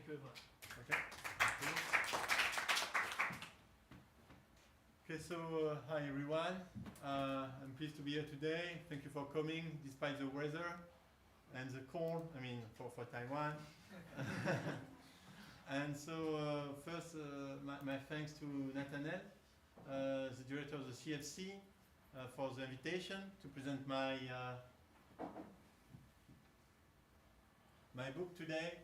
Thank you very much. Okay. Okay, so hi everyone. I'm pleased to be here today. Thank you for coming despite the weather and the cold, I mean, for Taiwan. And so first, my thanks to Nathaniel, the director of the CEFC, for the invitation to present my my book today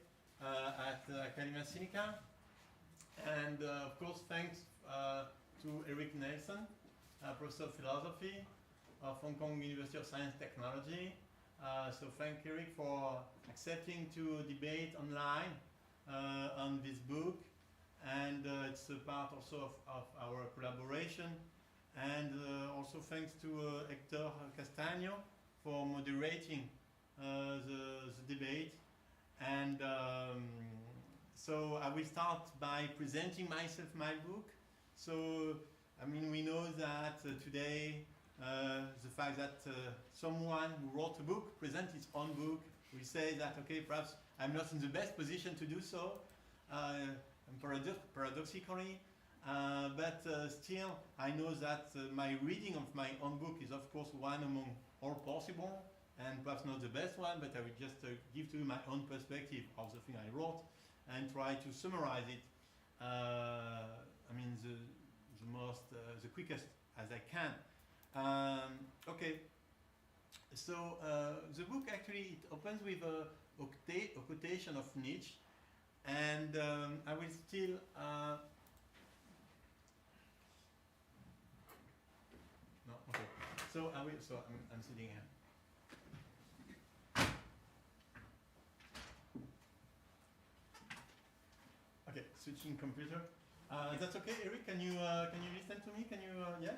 at Academia Sinica. And of course, thanks to Eric Nelson, Professor of Philosophy of Hong Kong University of Science and Technology. So thank Eric for accepting to debate online on this book. And it's a part also of our collaboration. And also thanks to Héctor Castaño for moderating the debate. And so I will start by presenting myself, my book. So, I mean, we know that today the fact that someone who wrote a book presents his own book, we say that, okay, perhaps I'm not in the best position to do so, paradoxically, but still I know that my reading of my own book is of course one among all possible, and perhaps not the best one, but I will just give to you my own perspective of the thing I wrote and try to summarize it, I mean, the quickest as I can. Okay, so the book actually, it opens with a quotation of Nietzsche, and I will still no, okay. So I'm sitting here. Okay, switching computer. That's okay, Eric. Can you listen to me? Can you yes?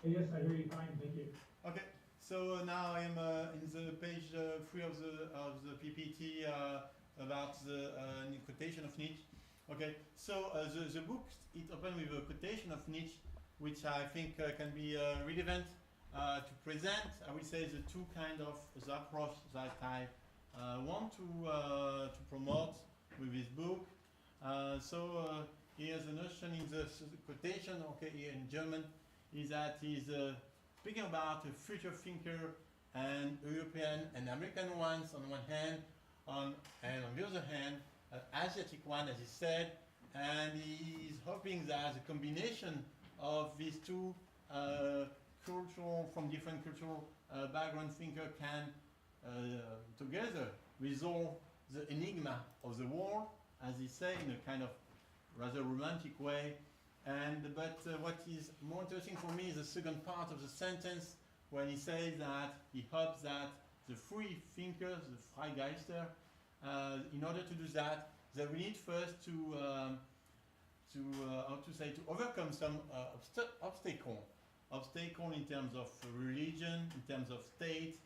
Yes, I hear you fine. Thank you. Okay. So now I am in the page 3 of the PPT about the quotation of Nietzsche. Okay. So the book, it opens with a quotation of Nietzsche, which I think can be relevant to present. I will say the two kind of the approach that I want to promote with this book. So here's the notion in the quotation, okay, here in German, is that he's speaking about a future thinker and European and American ones on one hand, and on the other hand, an Asiatic one, as he said, and he's hoping that the combination of these two from different cultural background thinker can together resolve the enigma of the world, as he said, in a kind of rather romantic way. But what is more interesting for me is the second part of the sentence, when he says that he hopes that the free thinkers, the Freigeister, in order to do that, they will need first to overcome some obstacle in terms of religion, in terms of state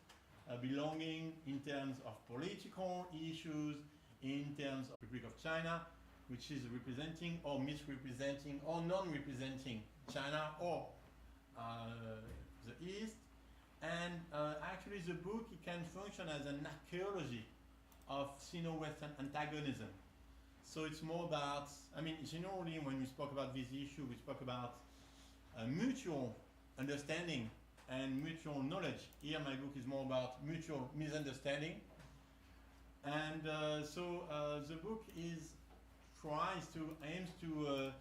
belonging, in terms of political issues, in terms of the Republic of China, which is representing or misrepresenting or non-representing China or the East. And actually the book, it can function as an archaeology of Sino-Western antagonism. So it's more about, I mean, generally when we spoke about this issue, we spoke about mutual understanding and mutual knowledge. Here my book is more about mutual misunderstanding. And the book aims to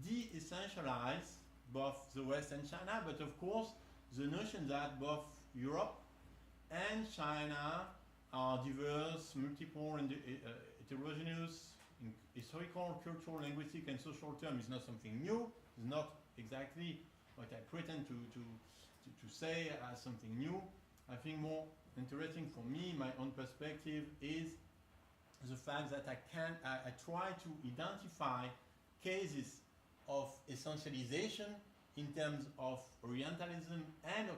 de-essentialize both the West and China, but of course the notion that both Europe and China are diverse, multiple, and heterogeneous in historical, cultural, linguistic, and social terms is not something new. It's not exactly what I pretend to say as something new. I think more interesting for me, my own perspective, is the fact that I try to identify cases of essentialization in terms of Orientalism and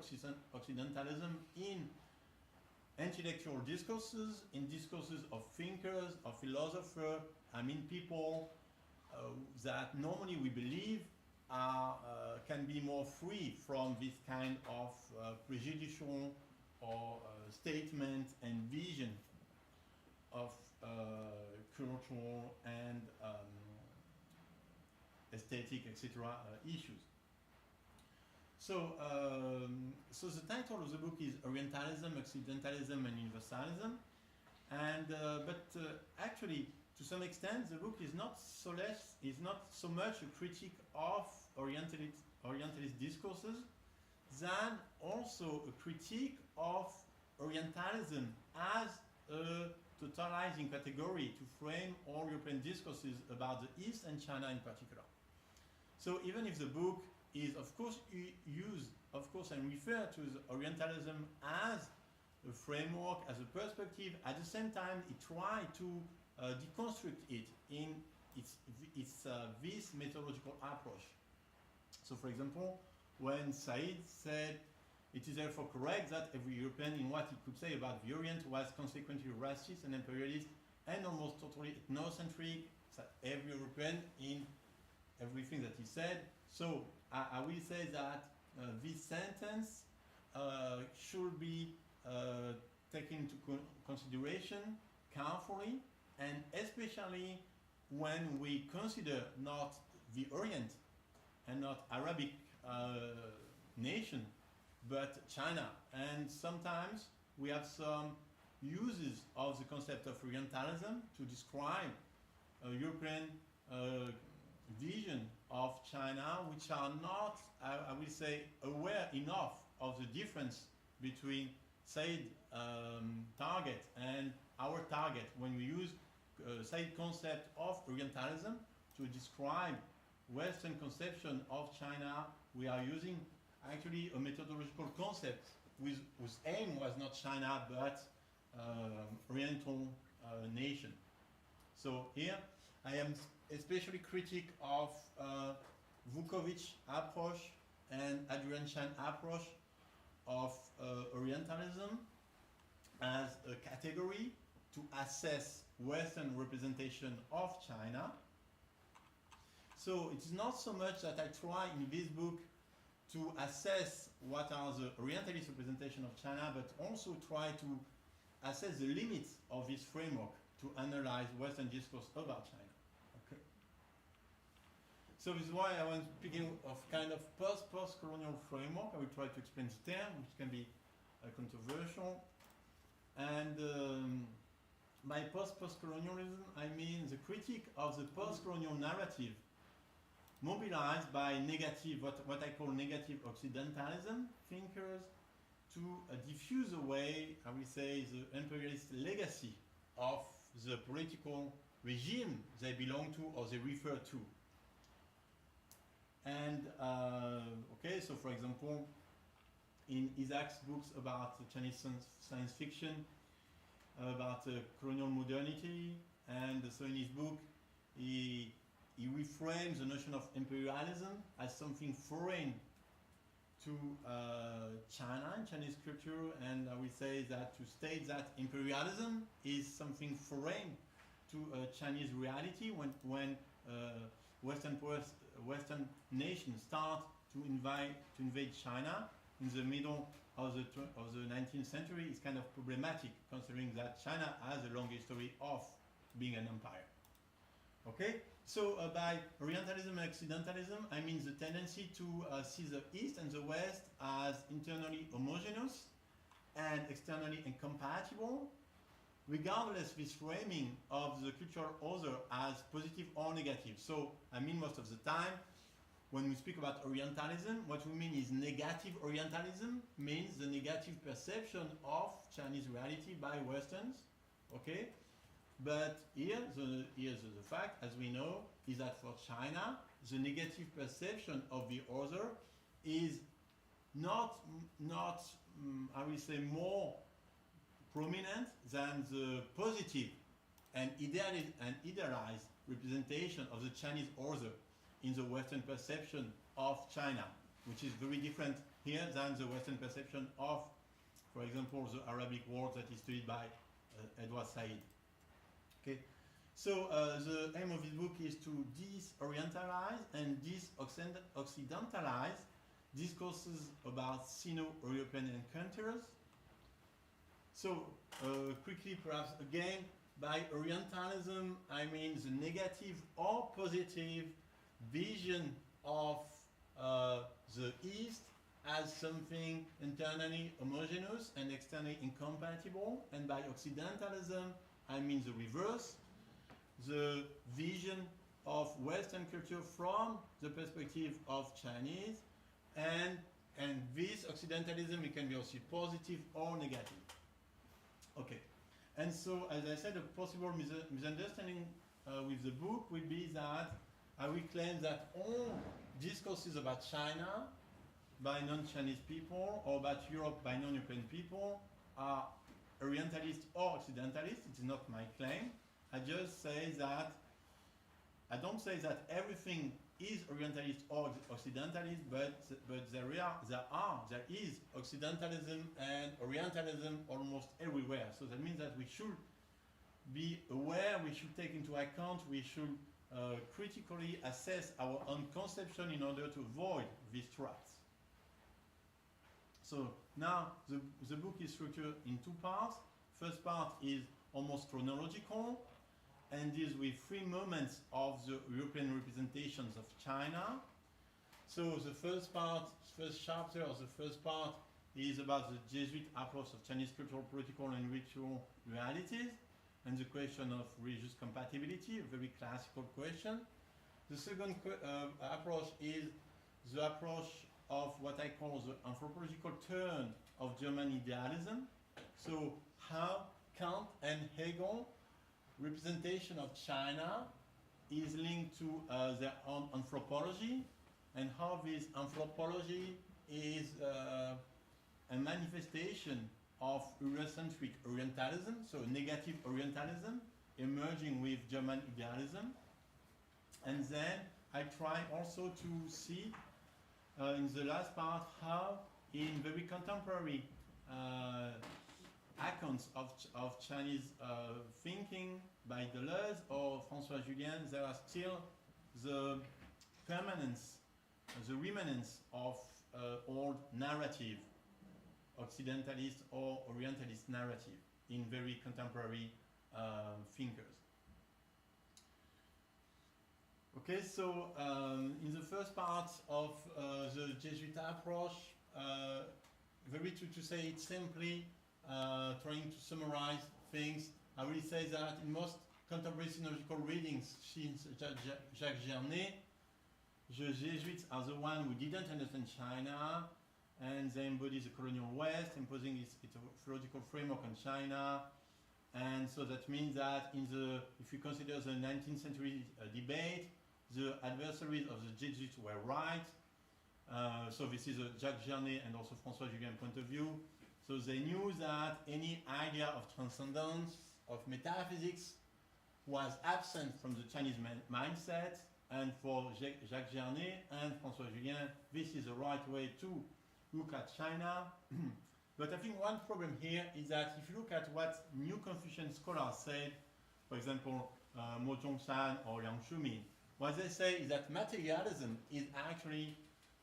Occidentalism in intellectual discourses, in discourses of thinkers, of philosophers, I mean people that normally we believe can be more free from this kind of prejudicial or statement and vision of cultural and aesthetic, etc. Issues. So, so the title of the book is Orientalism, Occidentalism, and Universalism, and actually, to some extent, the book is not so much a critique of Orientalist discourses than also a critique of Orientalism as a totalizing category to frame all European discourses about the East and China in particular. So even if the book is of course and refer to the Orientalism as a framework, as a perspective, at the same time it tried to deconstruct it in its this methodological approach. So for example, when Said said, it is therefore correct that every European in what he could say about the Orient was consequently racist and imperialist and almost totally ethnocentric, that every European in everything that he said. So I will say that this sentence should be taken into consideration carefully, and especially when we consider not the Orient and not Arabic nation, but China. And sometimes we have some uses of the concept of Orientalism to describe a European vision of China, which are not, I will say, aware enough of the difference between Said target and our target when we use Said concept of Orientalism to describe Western conception of China. We are using actually a methodological concept whose aim was not China but Oriental nation. So here I am especially critic of Vukovic's approach and Adrian Chan approach of Orientalism as a category to assess Western representation of China. So it's not so much that I try in this book to assess what are the Orientalist representation of China, but also try to assess the limits of this framework to analyze Western discourse about China. Okay. So this is why I was speaking of kind of post-colonial framework. I will try to explain the term, which can be controversial. And by post-colonialism, I mean the critique of the post-colonial narrative mobilized by negative, what I call negative Occidentalism thinkers, to diffuse away, I will say, the imperialist legacy of the political regime they belong to or they refer to. And, okay, so for example, in Isaac's books about Chinese science fiction, about colonial modernity, and so in his book, he reframes the notion of imperialism as something foreign to China and Chinese culture, and I will say that to state that imperialism is something foreign to Chinese reality when Western nations start to invade China in the middle of the 19th century is kind of problematic, considering that China has a long history of being an empire. Okay, so by Orientalism and Occidentalism, I mean the tendency to see the East and the West as internally homogeneous and externally incompatible, regardless this framing of the cultural other as positive or negative. So I mean most of the time, when we speak about Orientalism, what we mean is negative Orientalism, means the negative perception of Chinese reality by Westerns, okay? But here's the fact, as we know, is that for China, the negative perception of the other is not I will say, more prominent than the positive and idealized representation of the Chinese other in the Western perception of China, which is very different here than the Western perception of, for example, the Arabic world that is studied by Edward Said. Okay, so the aim of this book is to dis-orientalize and dis-occidentalize discourses about Sino-European encounters. So quickly, perhaps again, by Orientalism, I mean the negative or positive vision of the East as something internally homogeneous and externally incompatible. And by Occidentalism, I mean the reverse, the vision of Western culture from the perspective of Chinese. And this Occidentalism, it can be also positive or negative. Okay. And so, as I said, a possible misunderstanding with the book will be that I will claim that all discourses about China by non-Chinese people or about Europe by non-European people are Orientalist or Occidentalist. It is not my claim. I just say that, I don't say that everything is Orientalist or Occidentalist, but there is Occidentalism and Orientalism almost everywhere. So that means that we should be aware, we should take into account, we should critically assess our own conception in order to avoid these traps. So now the book is structured in two parts. First part is almost chronological and deals with three moments of the European representations of China. So the first chapter of the first part is about the Jesuit approach of Chinese cultural, political, and ritual realities, and the question of religious compatibility, a very classical question. The second approach is the approach of what I call the anthropological turn of German idealism. So how Kant and Hegel representation of China is linked to their own anthropology, and how this anthropology is a manifestation of Eurocentric Orientalism, so negative Orientalism, emerging with German idealism. And then I try also to see in the last part how in very contemporary accounts of Chinese thinking by Deleuze or François Julien, there are still the permanence, the remanence of old narrative, Occidentalist or Orientalist narrative in very contemporary thinkers. Okay, so in the first part of the Jesuit approach, very to say it simply, trying to summarize things, I will say that in most contemporary synological readings since Jacques Gernet, the Jesuits are the ones who didn't understand China, and they embody the colonial West, imposing its theological framework on China. And so that means that if you consider the 19th century debate, the adversaries of the Jesuits were right. So this is a Jacques Gernet and also François Julien point of view. So they knew that any idea of transcendence, of metaphysics, was absent from the Chinese mindset, and for Jacques Gernet and François Julien, this is the right way to look at China. But I think one problem here is that if you look at what New Confucian scholars said, for example, Mo Zhongshan or Liang Shumi, what they say is that materialism is actually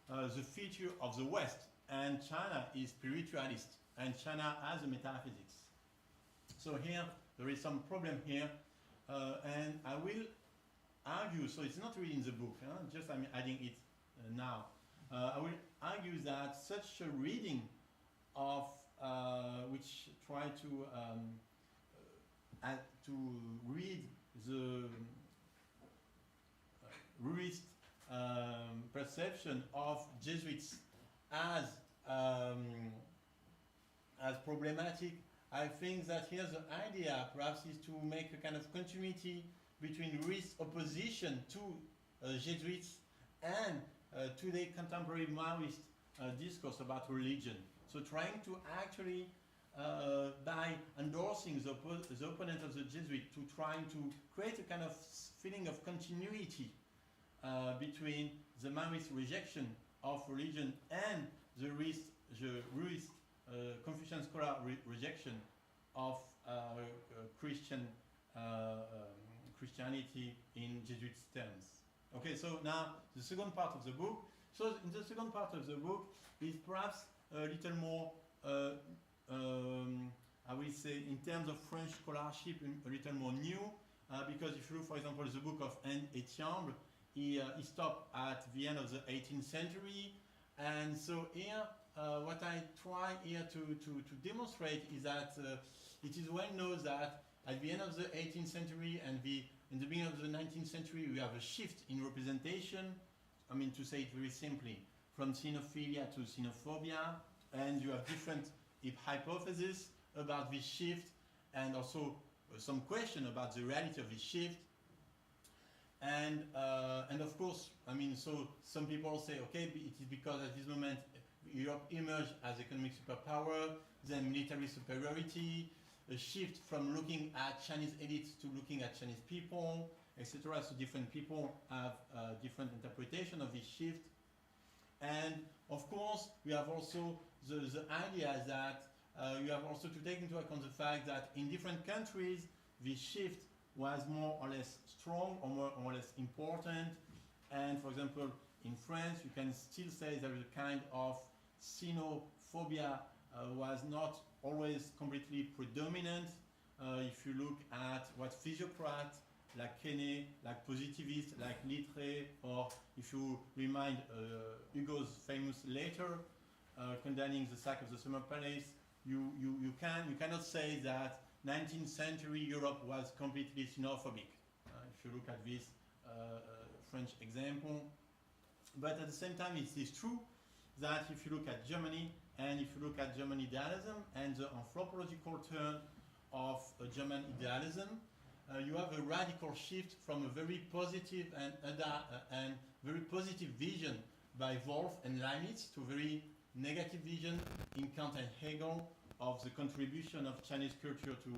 the feature of the West, and China is spiritualist, and China has a metaphysics. So here, there is some problem here, and I will argue, so it's not really in the book, just I'm adding it now. I will argue that such a reading of, which try to read the Ruist perception of Jesuits as problematic. I think that here the idea perhaps is to make a kind of continuity between Ruist's opposition to Jesuits and today contemporary Maoist discourse about religion. So trying to actually, by endorsing the opponent of the Jesuit, to trying to create a kind of feeling of continuity between the Maoist rejection of religion and the Ruist Confucian scholar rejection of Christianity in Jesuit terms. Okay, so now the second part of the book. So in the second part of the book is perhaps a little more, I will say, in terms of French scholarship, a little more new, because if you look, for example, the book of Etienne, he stopped at the end of the 18th century, and so here, what I try here to demonstrate is that it is well known that at the end of the 18th century and in the beginning of the 19th century, we have a shift in representation. I mean, to say it very simply, from xenophilia to xenophobia, and you have different hypotheses about this shift, and also some question about the reality of this shift. And of course, I mean, so some people say, okay, it is because at this moment Europe emerged as economic superpower, then military superiority, a shift from looking at Chinese elites to looking at Chinese people, etc. So different people have different interpretation of this shift. And of course, we have also the idea that you have also to take into account the fact that in different countries, this shift was more or less strong or more or less important. And for example, in France, you can still say there is a kind of xenophobia was not always completely predominant. If you look at what physiocrats like Quenet, like positivists, like Littré, or if you remind Hugo's famous letter condemning the sack of the Summer Palace, you cannot say that 19th century Europe was completely xenophobic. If you look at this French example. But at the same time, it is true that if you look at Germany, and if you look at German idealism and the anthropological turn of German idealism, you have a radical shift from a very positive and very positive vision by Wolff and Leibniz to a very negative vision in Kant and Hegel of the contribution of Chinese culture to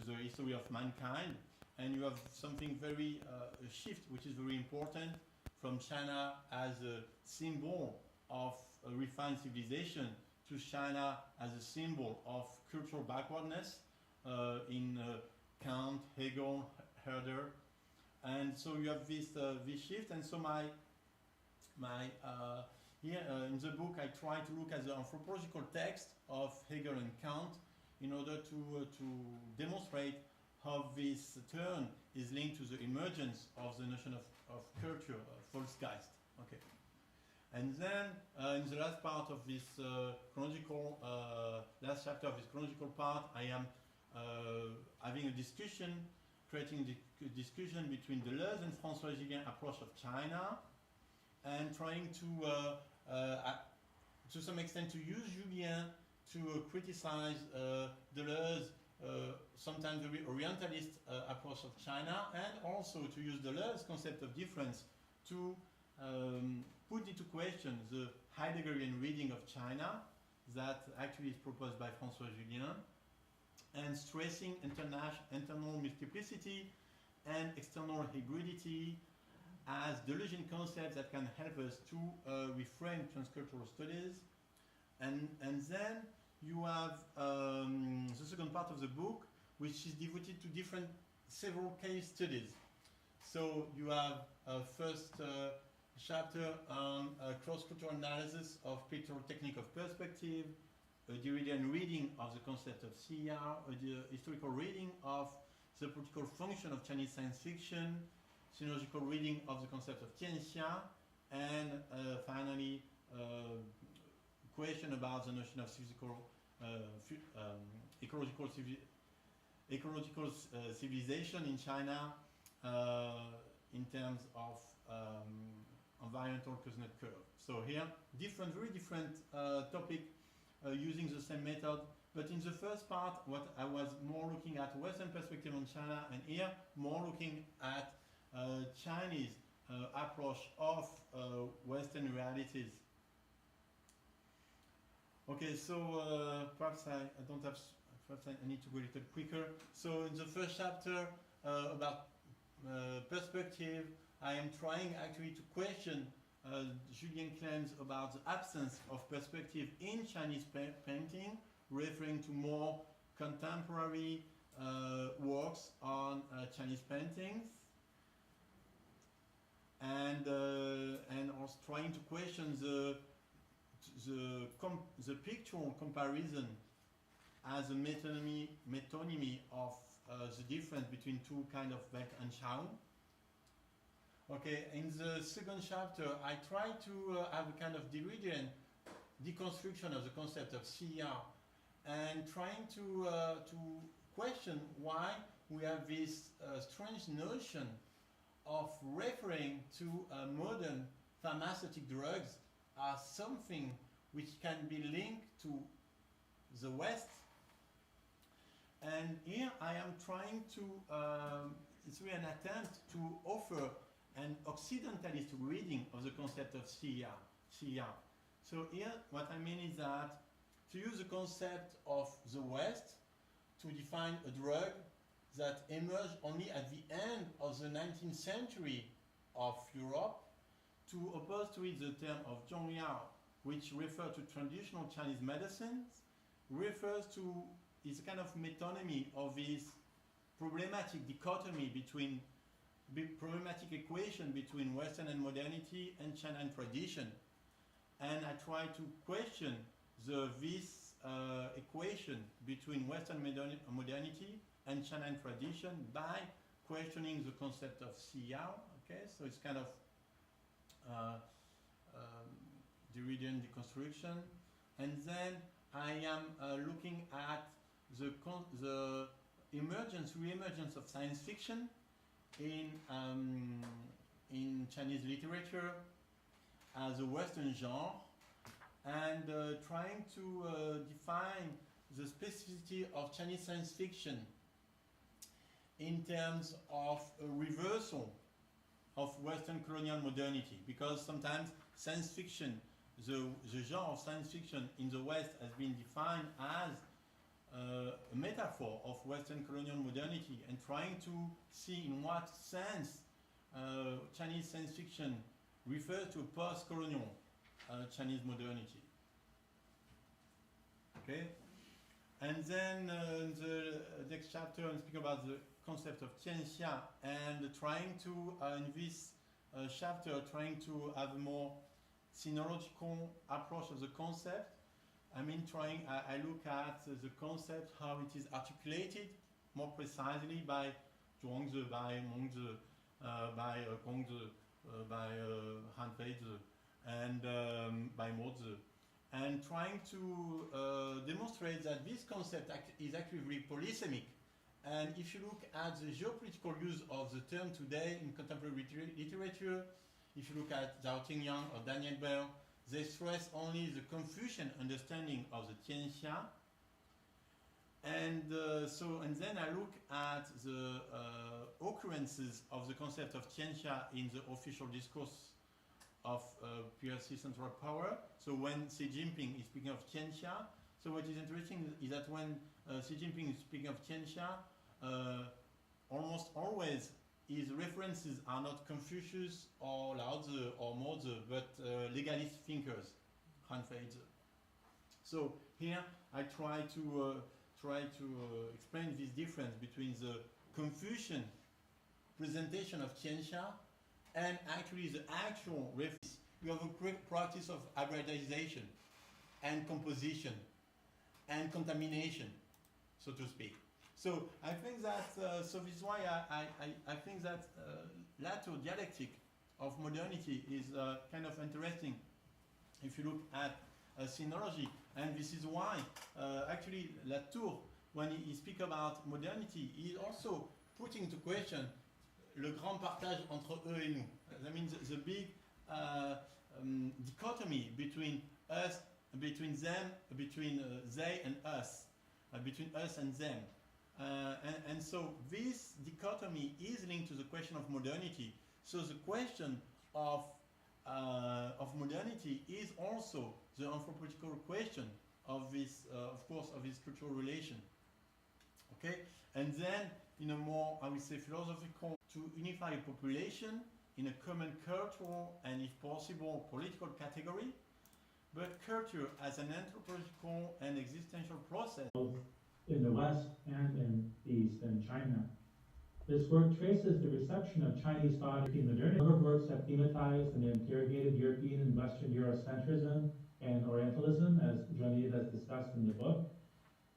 the history of mankind. And you have something very, a shift which is very important from China as a symbol of a refined civilization to China as a symbol of cultural backwardness in Kant, Hegel, Herder. And so you have this shift. And so here in the book, I try to look at the anthropological text of Hegel and Kant in order to demonstrate how this turn is linked to the emergence of the notion of culture, Volksgeist. Okay. And then in the last part of this chronological, last chapter of this chronological part, I am having a discussion, creating a discussion between Deleuze and François Julien approach of China, and trying to some extent to use Julien to criticize Deleuze, sometimes very Orientalist approach of China, and also to use Deleuze's concept of difference to put into question the Heideggerian reading of China that actually is proposed by François Julien, and stressing internal multiplicity and external hybridity as Deleuzian concepts that can help us to reframe transcultural studies. And then you have the second part of the book, which is devoted to several case studies. So you have first chapter on cross-cultural analysis of pictorial technique of perspective, a Derridian reading of the concept of CER, a historical reading of the political function of Chinese science fiction, synological reading of the concept of Tianxia, and finally question about the notion of ecological civilization in China in terms of environmental coordinate curve. So here, very different topic using the same method, but in the first part, what I was more looking at Western perspective on China, and here more looking at Chinese approach of Western realities. Okay, so perhaps I don't have. Perhaps I need to go a little quicker. So in the first chapter about perspective, I am trying actually to question Julien claims about the absence of perspective in Chinese painting, referring to more contemporary works on Chinese paintings, and also trying to question the pictorial comparison as a metonymy of the difference between two kind of Welt and Schaum. Okay, in the second chapter, I try to have a kind of Derridean deconstruction of the concept of CER and trying to question why we have this strange notion of referring to modern pharmaceutic drugs as something which can be linked to the West. And here I am trying to, it's really an attempt to offer an Occidentalist reading of the concept of CER. So here what I mean is that to use the concept of the West to define a drug that emerged only at the end of the 19th century of Europe, to oppose to it the term of Zhongyao, which refers to traditional Chinese medicines, refers to is a kind of metonymy of this problematic dichotomy between problematic equation between Western and modernity and China and tradition. And I try to question this equation between Western modernity and China and tradition by questioning the concept of CER. Okay, so it's kind of Derridean deconstruction. And then I am looking at the re-emergence of science fiction in Chinese literature as a Western genre, and trying to define the specificity of Chinese science fiction in terms of a reversal of Western colonial modernity, because sometimes science fiction, the genre of science fiction in the West has been defined as a metaphor of Western colonial modernity, and trying to see in what sense Chinese science fiction refers to post-colonial Chinese modernity. Okay, and then the next chapter I'm speaking about the concept of Tianxia, and trying to in this chapter trying to have a more sinological approach of the concept. I mean, I look at the concept, how it is articulated more precisely by Zhuangzi, by Mengzi, by Gongzi, by Han Feizi, and by Mozi, and trying to demonstrate that this concept is actually very polysemic. And if you look at the geopolitical use of the term today in contemporary literature, if you look at Zhao Tingyang or Daniel Bell, they stress only the Confucian understanding of the Tianxia. And then I look at the occurrences of the concept of Tianxia in the official discourse of PRC Central Power. So when Xi Jinping is speaking of Tianxia, so what is interesting is that when Xi Jinping is speaking of Tianxia, almost always his references are not Confucius or Laozi or Mozi, but legalist thinkers, Han Feizi. So here I try to explain this difference between the Confucian presentation of Tianxia and actually the actual reference. We have a great practice of hybridization and composition and contamination, so to speak. So I think that, so this is why I think that latter dialectic of modernity is kind of interesting if you look at sinology. And this is why actually Latour, when he speaks about modernity, he is also putting into question le grand partage entre eux et nous. That means the big dichotomy between us, between them, between they and us, between us and them. And so this dichotomy is linked to the question of modernity. So the question of modernity is also the anthropological question of this, of course, of this cultural relation. Okay, and then in a more, I would say, philosophical, to unify a population in a common cultural and, if possible, political category, but culture as an anthropological and existential process. In the West and in the East and China. This work traces the reception of Chinese thought in modernity. A number of works have thematized and interrogated European and Western Eurocentrism and Orientalism, as Jean-Yves has discussed in the book.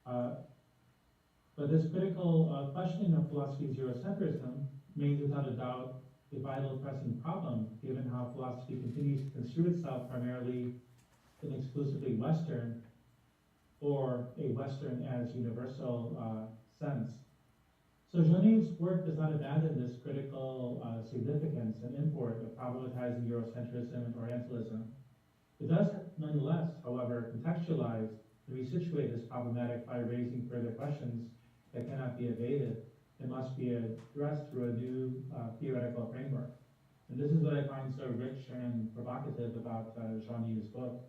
But this critical questioning of philosophy's Eurocentrism remains without a doubt a vital pressing problem, given how philosophy continues to construe itself primarily in exclusively Western or a Western as universal sense. So Jean-Yves' work does not abandon this critical significance and import of problematizing Eurocentrism and Orientalism. It does nonetheless, however, contextualize and resituate this problematic by raising further questions that cannot be evaded and must be addressed through a new theoretical framework. And this is what I find so rich and provocative about Jean-Yves' book.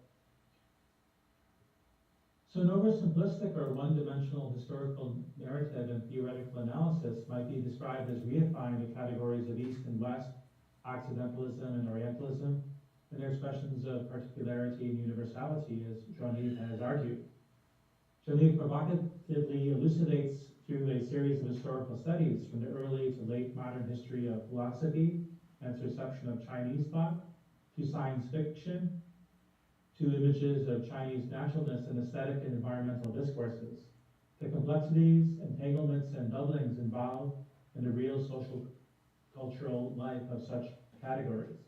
So an oversimplistic or one-dimensional historical narrative and theoretical analysis might be described as reifying the categories of East and West, Occidentalism and Orientalism, and their expressions of particularity and universality, as Jean-Yves has argued. Jean-Yves provocatively elucidates through a series of historical studies from the early to late modern history of philosophy and its reception of Chinese thought, to science fiction, to images of Chinese naturalness and aesthetic and environmental discourses, the complexities, entanglements, and doublings involved in the real social cultural life of such categories.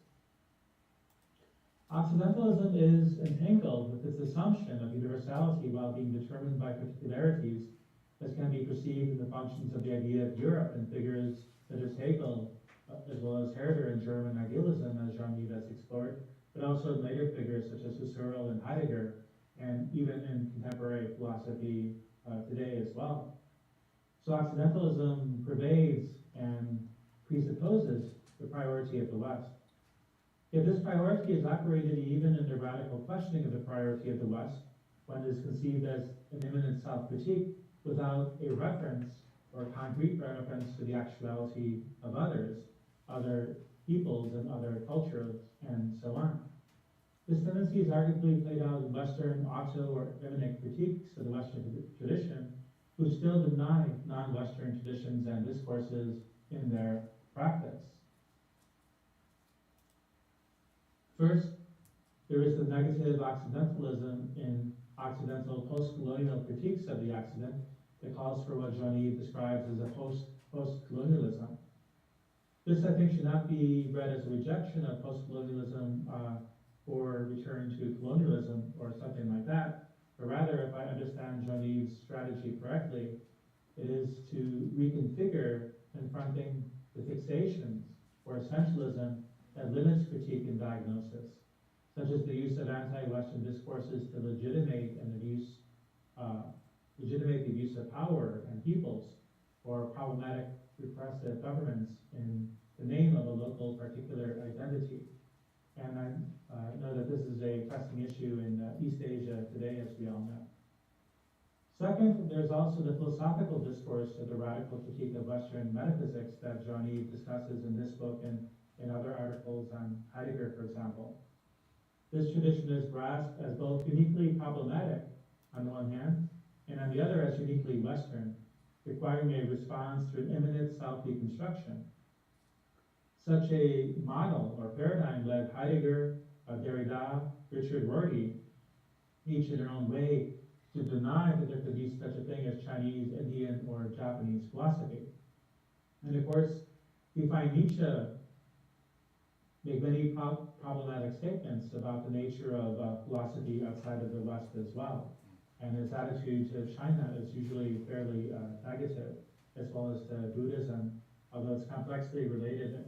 Occidentalism is entangled with its assumption of universality while being determined by particularities as can be perceived in the functions of the idea of Europe and figures such as Hegel, as well as Herder in German idealism, as Jean-Yves has explored, but also in later figures such as Husserl and Heidegger, and even in contemporary philosophy today as well. So Occidentalism pervades and presupposes the priority of the West. Yet this priority is operated even in the radical questioning of the priority of the West, when it is conceived as an immanent self-critique without a reference or concrete reference to the actuality of others, other peoples and other cultures, and so on. This tendency is arguably played out in Western auto or immanent critiques of the Western tradition, who still deny non-Western traditions and discourses in their practice. First, there is the negative Occidentalism in Occidental post-colonial critiques of the Occident that calls for what Jean-Yves describes as a post-colonialism. This, I think, should not be read as a rejection of post-colonialism or return to colonialism or something like that, but rather, if I understand Jean-Yves' strategy correctly, it is to reconfigure confronting the fixations or essentialism that limits critique and diagnosis, such as the use of anti-Western discourses to legitimate the abuse of power and peoples, or problematic repressive governments in the name of a local particular identity. And I know that this is a pressing issue in East Asia today, as we all know. Second, there's also the philosophical discourse of the radical critique of Western metaphysics that Jean-Yves discusses in this book and in other articles on Heidegger, for example. This tradition is grasped as both uniquely problematic on the one hand, and on the other as uniquely Western, requiring a response to an immanent self-deconstruction. Such a model or paradigm led Heidegger, Derrida, Richard Rorty, each in their own way, to deny that there could be such a thing as Chinese, Indian, or Japanese philosophy. And of course, we find Nietzsche make many problematic statements about the nature of philosophy outside of the West as well. And his attitude to China is usually fairly negative, as well as to Buddhism, although it's complexly related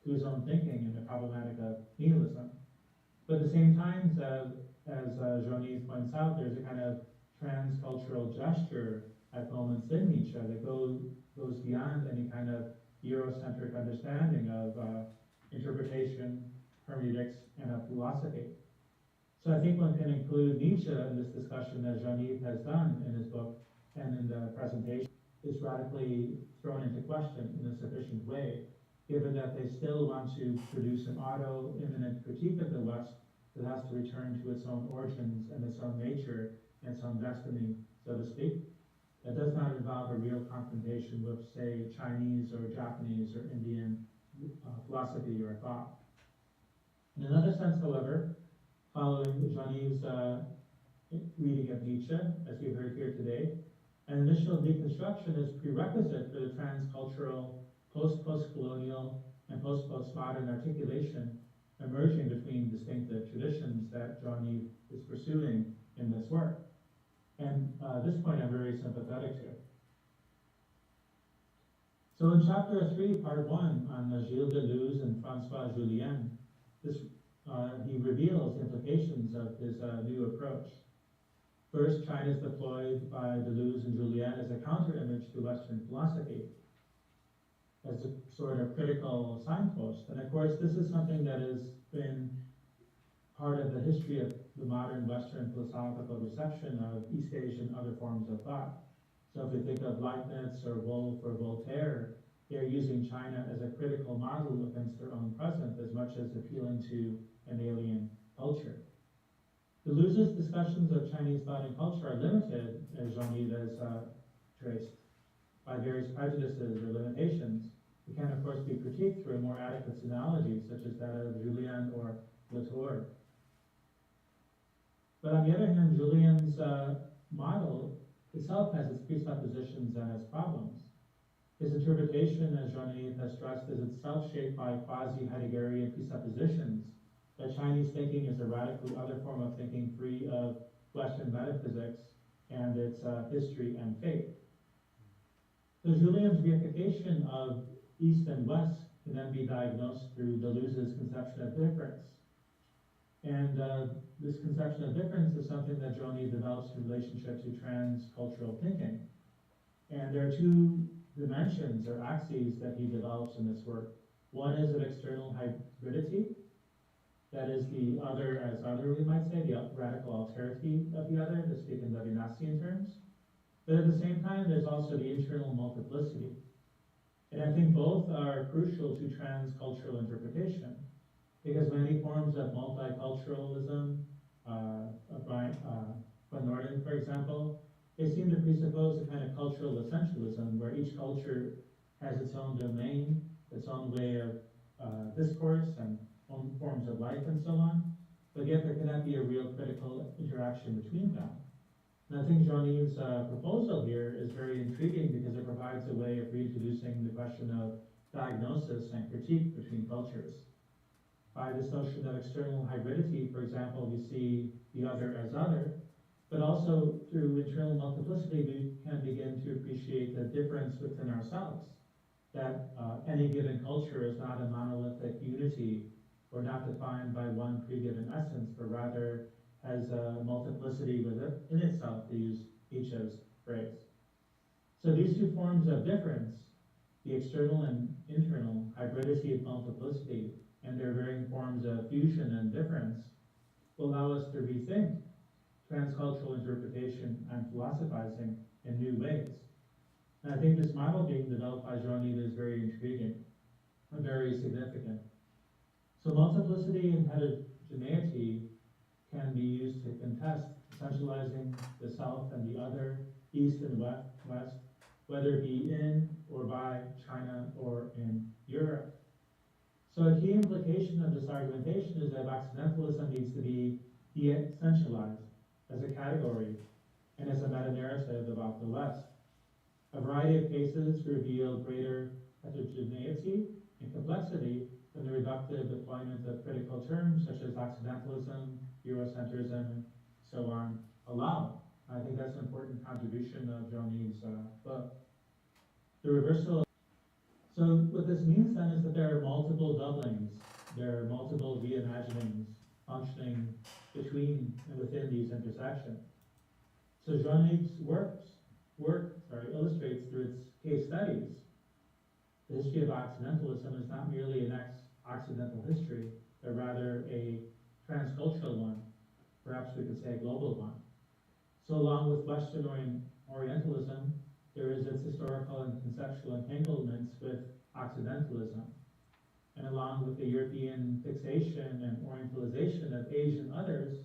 to his own thinking and the problematic of nihilism. But at the same time, as Jean-Yves points out, there's a kind of transcultural gesture at moments in Nietzsche that goes beyond any kind of Eurocentric understanding of interpretation, hermeneutics, and of philosophy. So I think one can include Nietzsche in this discussion, as Jean-Yves has done in his book and in the presentation, is radically thrown into question in a sufficient way, given that they still want to produce an auto-immanent critique of the West that has to return to its own origins and its own nature and its own destiny, so to speak. That does not involve a real confrontation with, say, Chinese or Japanese or Indian philosophy or thought. In another sense, however, following Jean-Yves' reading of Nietzsche, as we heard here today. And initial deconstruction is prerequisite for the transcultural, post-colonial, and post-postmodern articulation emerging between distinctive traditions that Jean-Yves is pursuing in this work. And this point I'm very sympathetic to. So in chapter 3, part 1, on Gilles Deleuze and François Julien, he reveals implications of his new approach. First, China is deployed by Deleuze and Julien as a counter-image to Western philosophy, as a sort of critical signpost. And of course, this is something that has been part of the history of the modern Western philosophical reception of East Asian other forms of thought. So if we think of Leibniz or Wolff or Voltaire, they're using China as a critical model against their own present as much as appealing to an alien culture. Deleuze's discussions of Chinese thought and culture are limited, as Jean-Yves has traced, by various prejudices or limitations. It can, of course, be critiqued through more adequate analogies, such as that of Julien or Latour. But on the other hand, Julien's model itself has its presuppositions and its problems. His interpretation, as Jean-Yves has stressed, is itself shaped by quasi-Heideggerian presuppositions that Chinese thinking is a radically other form of thinking free of Western metaphysics and its history and fate. So Julien's reification of East and West can then be diagnosed through Deleuze's conception of difference. And this conception of difference is something that Jean-Yves develops in relationship to transcultural thinking. And there are two dimensions or axes that he develops in this work. One is an external hybridity, that is the other as other, we might say, the radical alterity of the other, to speak in Levinasian terms. But at the same time, there's also the internal multiplicity. And I think both are crucial to transcultural interpretation, because many forms of multiculturalism, Van Norden, for example, they seem to presuppose a kind of cultural essentialism where each culture has its own domain, its own way of discourse and own forms of life and so on, but yet there cannot be a real critical interaction between them. And I think Jean-Yves' proposal here is very intriguing because it provides a way of reintroducing the question of diagnosis and critique between cultures. By this notion of external hybridity, for example, we see the other as other, but also through internal multiplicity, we can begin to appreciate the difference within ourselves, that any given culture is not a monolithic unity or not defined by one pre-given essence, but rather has a multiplicity within itself, to use Nietzsche's phrase. So these two forms of difference, the external and internal, hybridity and multiplicity, and their varying forms of fusion and difference, will allow us to rethink transcultural interpretation and philosophizing in new ways. And I think this model being developed by Jean-Yves is very intriguing and very significant. So multiplicity and heterogeneity can be used to contest essentializing the South and the other, East and West, whether it be in or by China or in Europe. So a key implication of this argumentation is that Occidentalism needs to be de-essentialized as a category and as a meta-narrative about the West. A variety of cases reveal greater heterogeneity and complexity than the reductive deployment of critical terms such as Occidentalism, Eurocentrism, and so on allow. I think that's an important contribution of Jean-Yves' book. The reversal. So what this means then is that there are multiple doublings, there are multiple reimaginings functioning between and within these intersections. So Jean-Yves' work illustrates through its case studies. The history of Occidentalism is not merely an ex-Occidental history, but rather a transcultural one, perhaps we could say a global one. So along with Western Orientalism, there is its historical and conceptual entanglements with Occidentalism. And along with the European fixation and Orientalization of Asian others,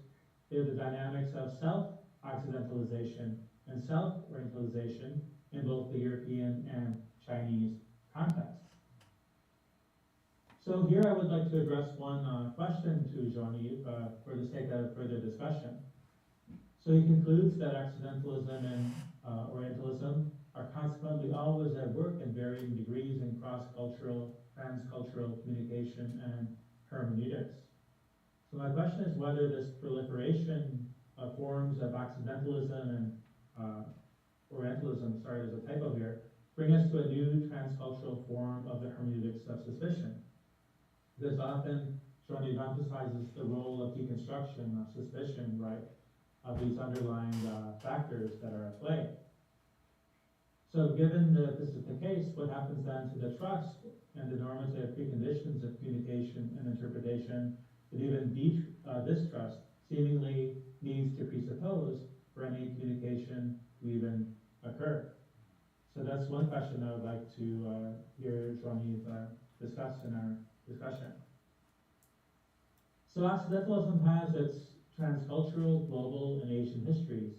there are the dynamics of self-Occidentalization and self-Orientalization in both the European and Chinese contexts. So here I would like to address one question to Jean-Yves for the sake of further discussion. So he concludes that Occidentalism and Orientalism are consequently always at work in varying degrees in cross-cultural, transcultural communication and hermeneutics. So my question is whether this proliferation of forms of Occidentalism and Orientalism, sorry, there's a typo here, bring us to a new transcultural form of the hermeneutics of suspicion. Because often Jean-Yves emphasizes the role of deconstruction, of suspicion, right, of these underlying factors that are at play. So given that this is the case, what happens then to the trust and the normative preconditions of communication and interpretation that even distrust seemingly needs to presuppose for any communication to even occur? So that's one question I would like to hear Jean-Yves discuss in our discussion. So Occidentalism has its transcultural, global, and Asian histories,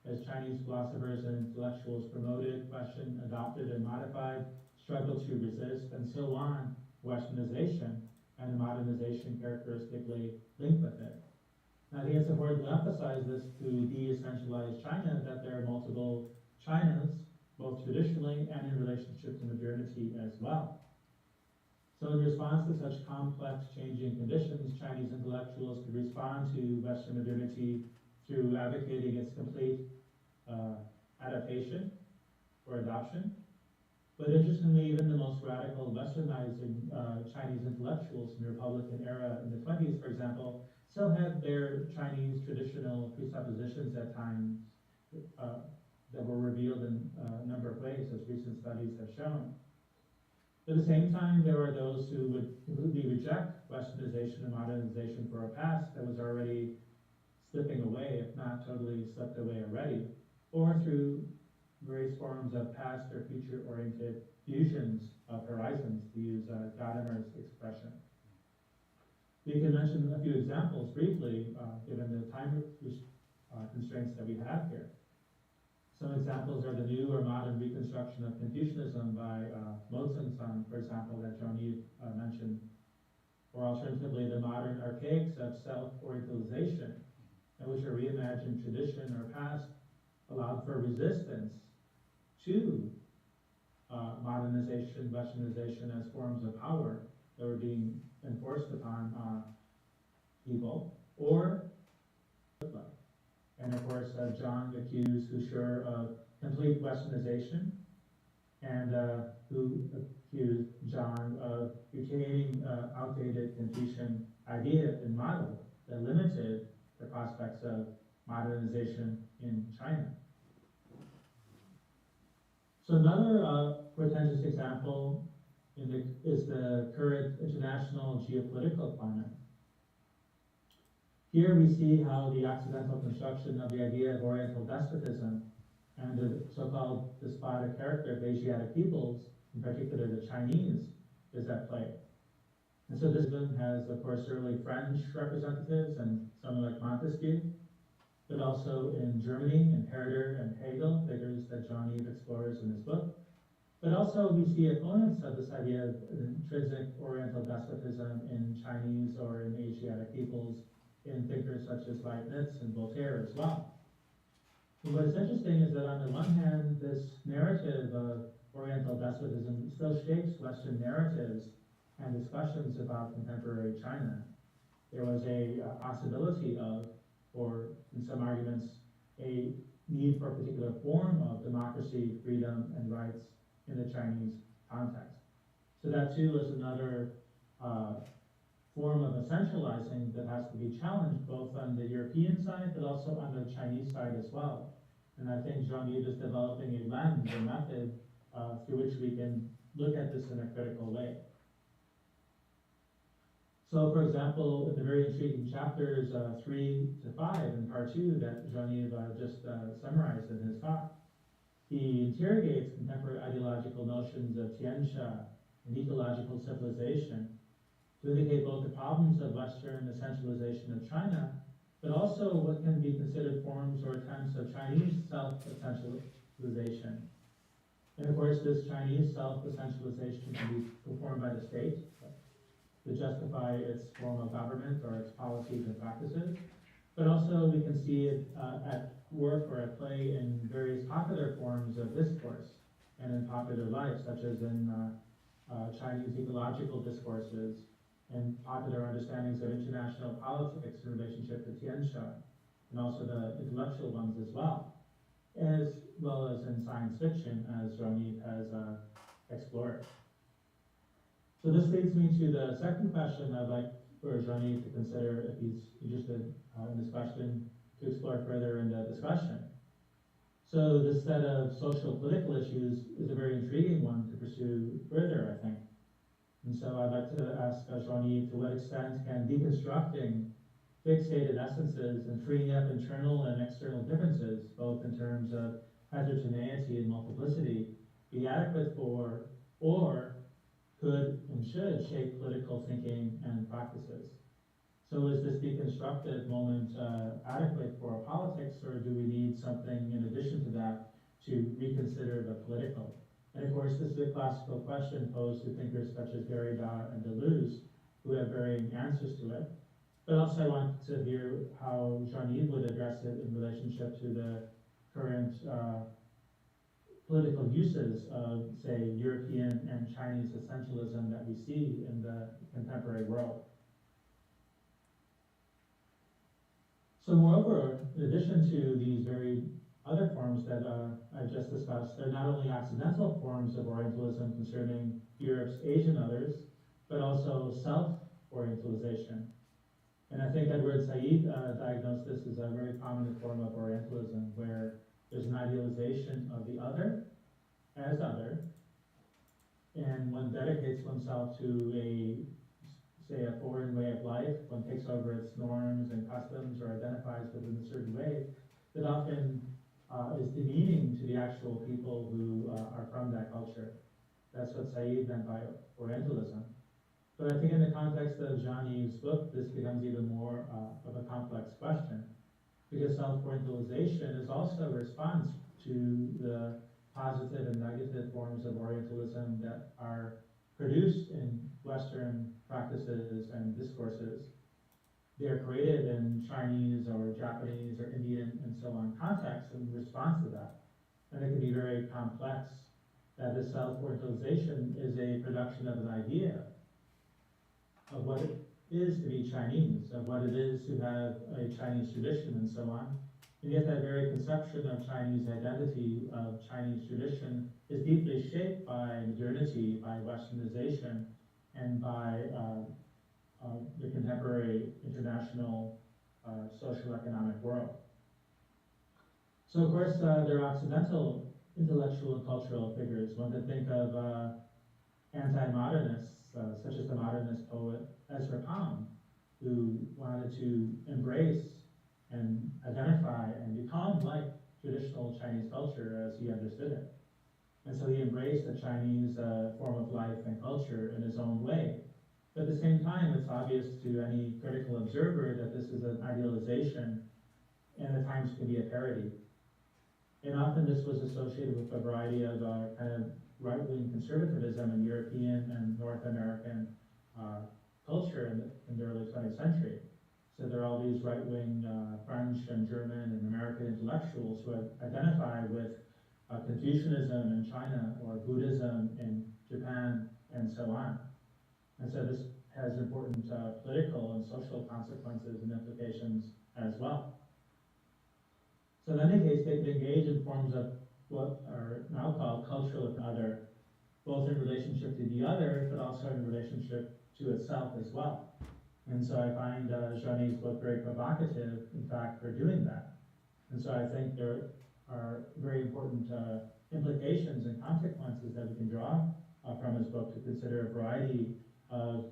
as Chinese philosophers and intellectuals promoted, questioned, adopted, and modified, struggled to resist, and so on, Westernization and the modernization characteristically linked with it. And I think it's important to emphasize this to de-essentialize China, that there are multiple Chinas, both traditionally and in relationship to modernity as well. So in response to such complex changing conditions, Chinese intellectuals could respond to Western modernity through advocating its complete adaptation or adoption. But interestingly, even the most radical Westernizing Chinese intellectuals in the Republican era in the 20s, for example, still had their Chinese traditional presuppositions at times that were revealed in a number of ways, as recent studies have shown. At the same time, there are those who would completely reject Westernization and modernization for a past that was already slipping away, if not totally slipped away already, or through various forms of past or future-oriented fusions of horizons, to use Gadamer's expression. We can mention a few examples briefly, given the time constraints that we have here. Some examples are the new or modern reconstruction of Confucianism by Mozen-san, for example, that Jean-Yves mentioned, or alternatively the modern archaics of self-orientalization, in which a reimagined tradition or past allowed for resistance to modernization, Westernization as forms of power that were being enforced upon people, or and of course, Zhang accused Husserl of complete Westernization, and who accused Zhang of retaining outdated Confucian idea and model that limited the prospects of modernization in China. So another portentous example is the current international geopolitical climate. Here we see how the Occidental construction of the idea of Oriental despotism and the so-called despotic character of Asiatic peoples, in particular the Chinese, is at play. And so this has, of course, early French representatives and someone like Montesquieu, but also in Germany, in Herder and Hegel, figures that Jean-Yves explores in his book. But also we see opponents of this idea of intrinsic Oriental despotism in Chinese or in Asiatic peoples, in thinkers such as Leibniz and Voltaire as well. And what is interesting is that on the one hand, this narrative of Oriental despotism still shapes Western narratives and discussions about contemporary China. There was a possibility of, or in some arguments, a need for a particular form of democracy, freedom, and rights in the Chinese context. So that too is another form of essentializing that has to be challenged both on the European side, but also on the Chinese side as well. And I think Jean-Yves is developing a lens, a method through which we can look at this in a critical way. So, for example, in the very intriguing chapters 3 to 5 in part 2 that Jean-Yves just summarized in his talk, he interrogates contemporary ideological notions of tianxia and ecological civilization to indicate both the problems of Western essentialization of China, but also what can be considered forms or attempts of Chinese self-essentialization. And of course, this Chinese self-essentialization can be performed by the state to justify its form of government or its policies and practices, but also we can see it at work or at play in various popular forms of discourse and in popular life, such as in Chinese ecological discourses and popular understandings of international politics in relationship to Tianxia, and also the intellectual ones as well as in science fiction, as Jean-Yves has explored. So this leads me to the second question I'd like for Jean-Yves to consider, if he's interested in this question, to explore further in the discussion. So this set of social political issues is a very intriguing one to pursue further, I think. And so I'd like to ask Jean-Yves, to what extent can deconstructing fixated essences and freeing up internal and external differences, both in terms of heterogeneity and multiplicity, be adequate for, or could and should shape political thinking and practices? So is this deconstructed moment adequate for politics, or do we need something in addition to that to reconsider the political? And of course, this is a classical question posed to thinkers such as Derrida and Deleuze, who have varying answers to it. But also I want to hear how Jean-Yves would address it in relationship to the current political uses of, say, European and Chinese essentialism that we see in the contemporary world. So moreover, in addition to these very other forms that I just discussed, they're not only accidental forms of Orientalism concerning Europe's Asian others, but also self-Orientalization. And I think Edward Said diagnosed this as a very prominent form of Orientalism, where there's an idealization of the other as other, and one dedicates oneself to a foreign way of life. One takes over its norms and customs or identifies within a certain way that often is demeaning to the actual people who are from that culture. That's what Said meant by Orientalism. But I think in the context of Jean-Yves' book, this becomes even more of a complex question, because self-Orientalization is also a response to the positive and negative forms of Orientalism that are produced in Western practices and discourses. They are created in Chinese or Japanese or Indian and so on contexts in response to that. And it can be very complex, that the self-Orientalization is a production of an idea of what it is to be Chinese, of what it is to have a Chinese tradition and so on. And yet that very conception of Chinese identity, of Chinese tradition, is deeply shaped by modernity, by Westernization, and by the contemporary international social-economic world. So of course there are Occidental intellectual and cultural figures. One could think of anti-modernists, such as the modernist poet Ezra Pound, who wanted to embrace and identify and become like traditional Chinese culture as he understood it. And so he embraced the Chinese form of life and culture in his own way. But at the same time, it's obvious to any critical observer that this is an idealization and at times can be a parody. And often this was associated with a variety of kind of right-wing conservatism in European and North American culture in the early 20th century. So there are all these right-wing French and German and American intellectuals who have identified with Confucianism in China or Buddhism in Japan and so on. And so this has important political and social consequences and implications as well. So in any case, they can engage in forms of what are now called cultural and other, both in relationship to the other, but also in relationship to itself as well. And so I find Jean-Yves' book very provocative, in fact, for doing that. And so I think there are very important implications and consequences that we can draw from his book to consider a variety of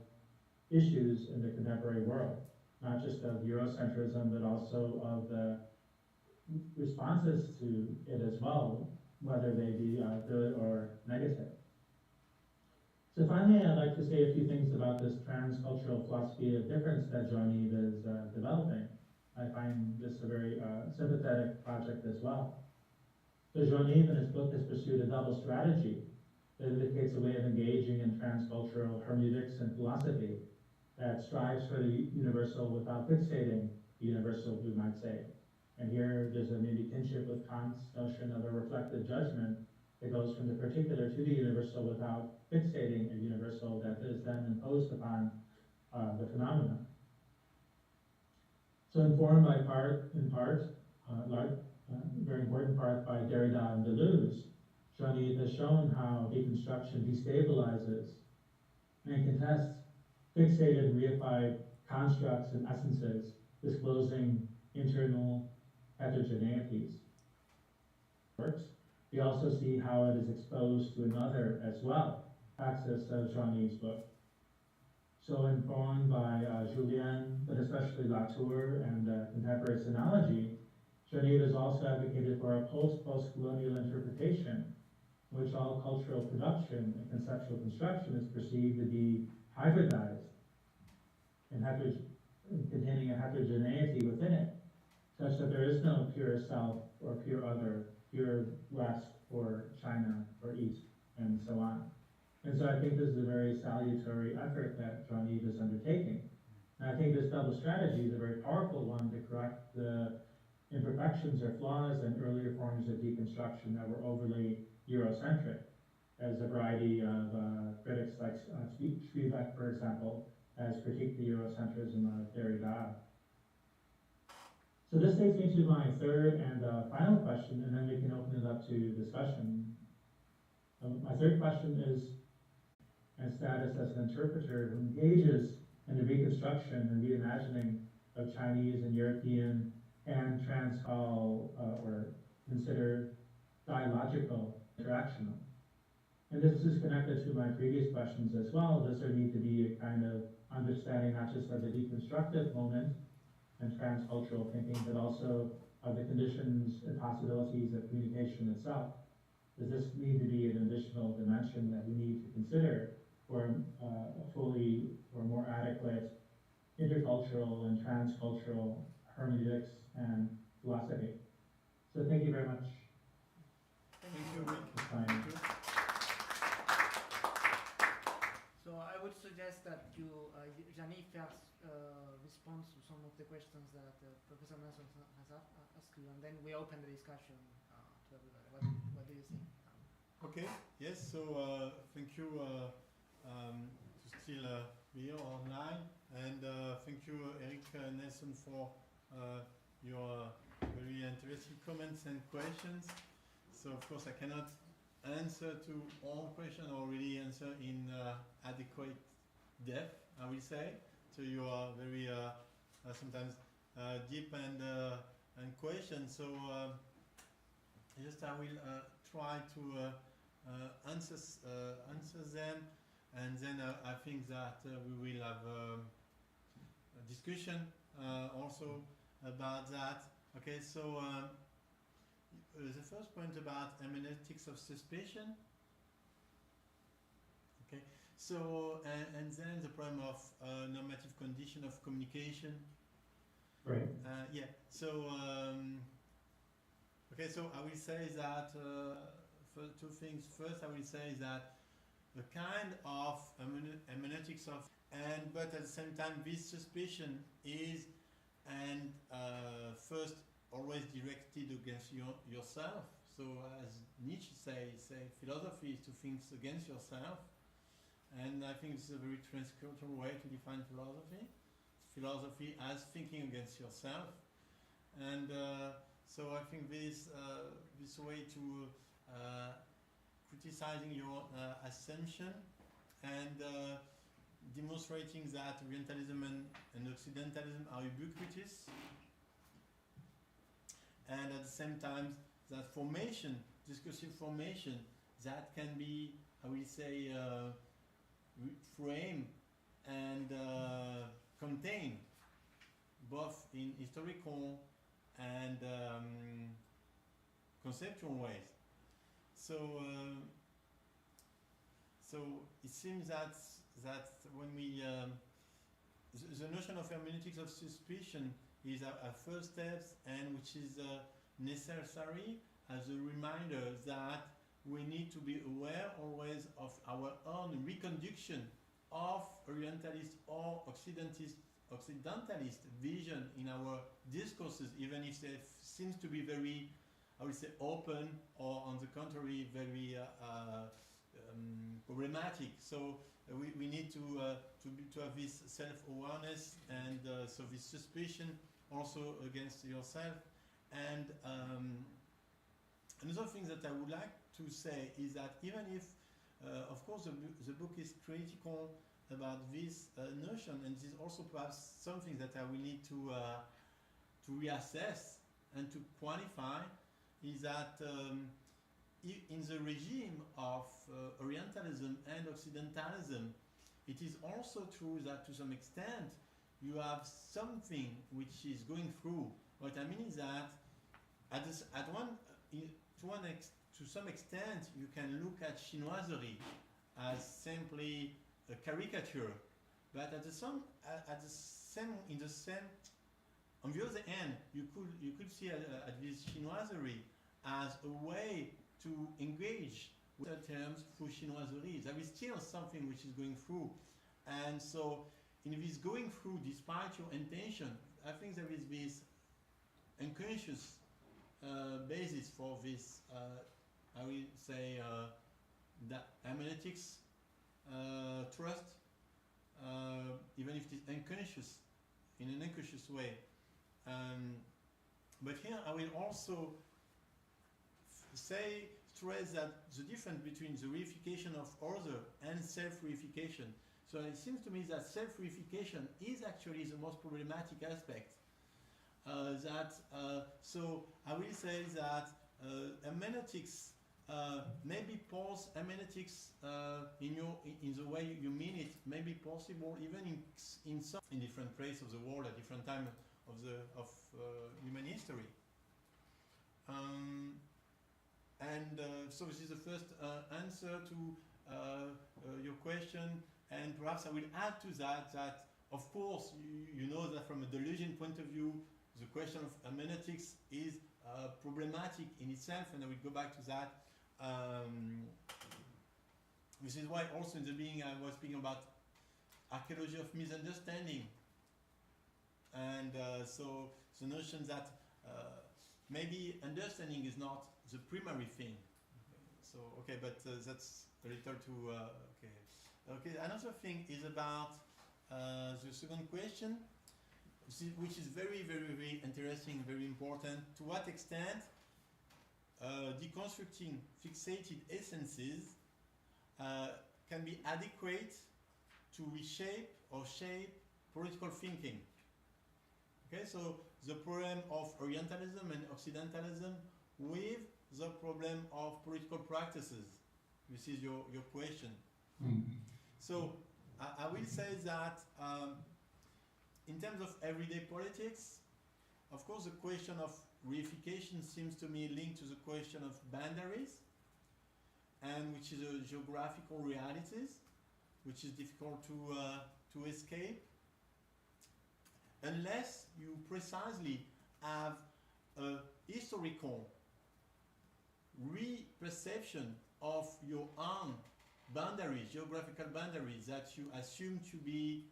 issues in the contemporary world, not just of Eurocentrism, but also of the responses to it as well, whether they be good or negative. So finally, I'd like to say a few things about this transcultural philosophy of difference that Jean-Yves is developing. I find this a very sympathetic project as well. So Jean-Yves in his book has pursued a double strategy that indicates a way of engaging in transcultural hermeneutics and philosophy that strives for the universal without fixating the universal, we might say. And here there's a maybe kinship with Kant's notion of a reflective judgment that goes from the particular to the universal without fixating a universal that is then imposed upon the phenomena. So informed by very important part by Derrida and Deleuze, Jean-Yves has shown how deconstruction destabilizes and contests fixated and reified constructs and essences, disclosing internal heterogeneities. We also see how it is exposed to another as well, axis of Jean-Yves' book. So informed by Julien, but especially Latour and contemporary sinology, Jean-Yves has also advocated for a post-colonial interpretation in which all cultural production and conceptual construction is perceived to be hybridized and containing a heterogeneity within it, such that there is no pure self or pure other, pure West or China or East, and so on. And so I think this is a very salutary effort that Jean-Yves is undertaking. And I think this double strategy is a very powerful one to correct the imperfections or flaws in earlier forms of deconstruction that were overly Eurocentric, as a variety of critics like Spivak, for example, has critiqued the Eurocentrism of Derrida. So this takes me to my third and final question, and then we can open it up to discussion. My third question is, and status as an interpreter who engages in the reconstruction and reimagining of Chinese and European and transcall or consider dialogical interactional. And this is connected to my previous questions as well. Does there need to be a kind of understanding not just of the deconstructive moment and transcultural thinking, but also of the conditions and possibilities of communication itself? Does this need to be an additional dimension that we need to consider for a fully or more adequate intercultural and transcultural hermeneutics and philosophy? So thank you very much. Thank you, Rick. Thank you. So I would suggest that you, Jean-Yves, first respond to some of the questions that Professor Nelson has asked you, and then we open the discussion to everybody. What do you think? Okay, yes, so thank you to still be here online, and thank you, Eric Nelson, for your very interesting comments and questions. So of course I cannot answer to all questions or really answer in adequate depth, I will say. So you are very sometimes deep and questions. So just I will try to answer them, and then I think that we will have a discussion also about that. Okay, so the first point about hermeneutics of suspicion. Okay, so and then the problem of normative condition of communication. Right. Yeah. So okay. So I will say that for two things. First, I will say that the kind of hermeneutics of but at the same time, this suspicion is first always directed against yourself. So as Nietzsche say philosophy is to think against yourself, and I think this is a very transcultural way to define philosophy. Philosophy as thinking against yourself, and so I think this way to criticizing your assumption and demonstrating that Orientalism and Occidentalism are ubiquitous, and at the same time that formation, discursive formation, that can be, I will say, frame and contain both in historical and conceptual ways. So so it seems that when we the notion of hermeneutics of suspicion is our first steps, and which is necessary as a reminder that we need to be aware always of our own reconduction of Orientalist or Occidentalist occidentalist vision in our discourses, even if they seems to be very, I would say, open, or on the contrary, very problematic. So we need to have this self-awareness, and so this suspicion also against yourself. And another thing that I would like to say is that even if, of course, the book is critical about this notion, and this is also perhaps something that I will need to reassess and to quantify, is that in the regime of Orientalism and Occidentalism, it is also true that to some extent you have something which is going through. What I mean is that to some extent you can look at chinoiserie as simply a caricature, but on the other hand, you could see at this chinoiserie as a way to engage with the terms through chinoiserie. There is still something which is going through, and so in this going through, despite your intention, I think there is this unconscious basis for this. I will say that hermeneutics trust, even if it is unconscious, in an unconscious way. But here I will also stress that the difference between the reification of other and self-reification. So it seems to me that self-reification is actually the most problematic aspect. So I will say that hermeneutics maybe hermeneutics in the way you mean it may be possible even in different places of the world at different times of human history. So this is the first answer to your question, and perhaps I will add to that of course you know that from a delusion point of view the question of hermeneutics is problematic in itself, and I will go back to that. This is why also in the beginning I was speaking about archaeology of misunderstanding, and so the notion that maybe understanding is not the primary thing. So okay, but that's a little too okay. Another thing is about the second question, which is very, very, very interesting, very important. To what extent deconstructing fixated essences can be adequate to reshape or shape political thinking? Okay, so the problem of Orientalism and Occidentalism with the problem of political practices. This is your question. Mm-hmm. So I will say that in terms of everyday politics, of course the question of reification seems to me linked to the question of boundaries, and which is a geographical realities, which is difficult to escape, unless you precisely have a historical re-perception of your own boundaries, geographical boundaries that you assume to be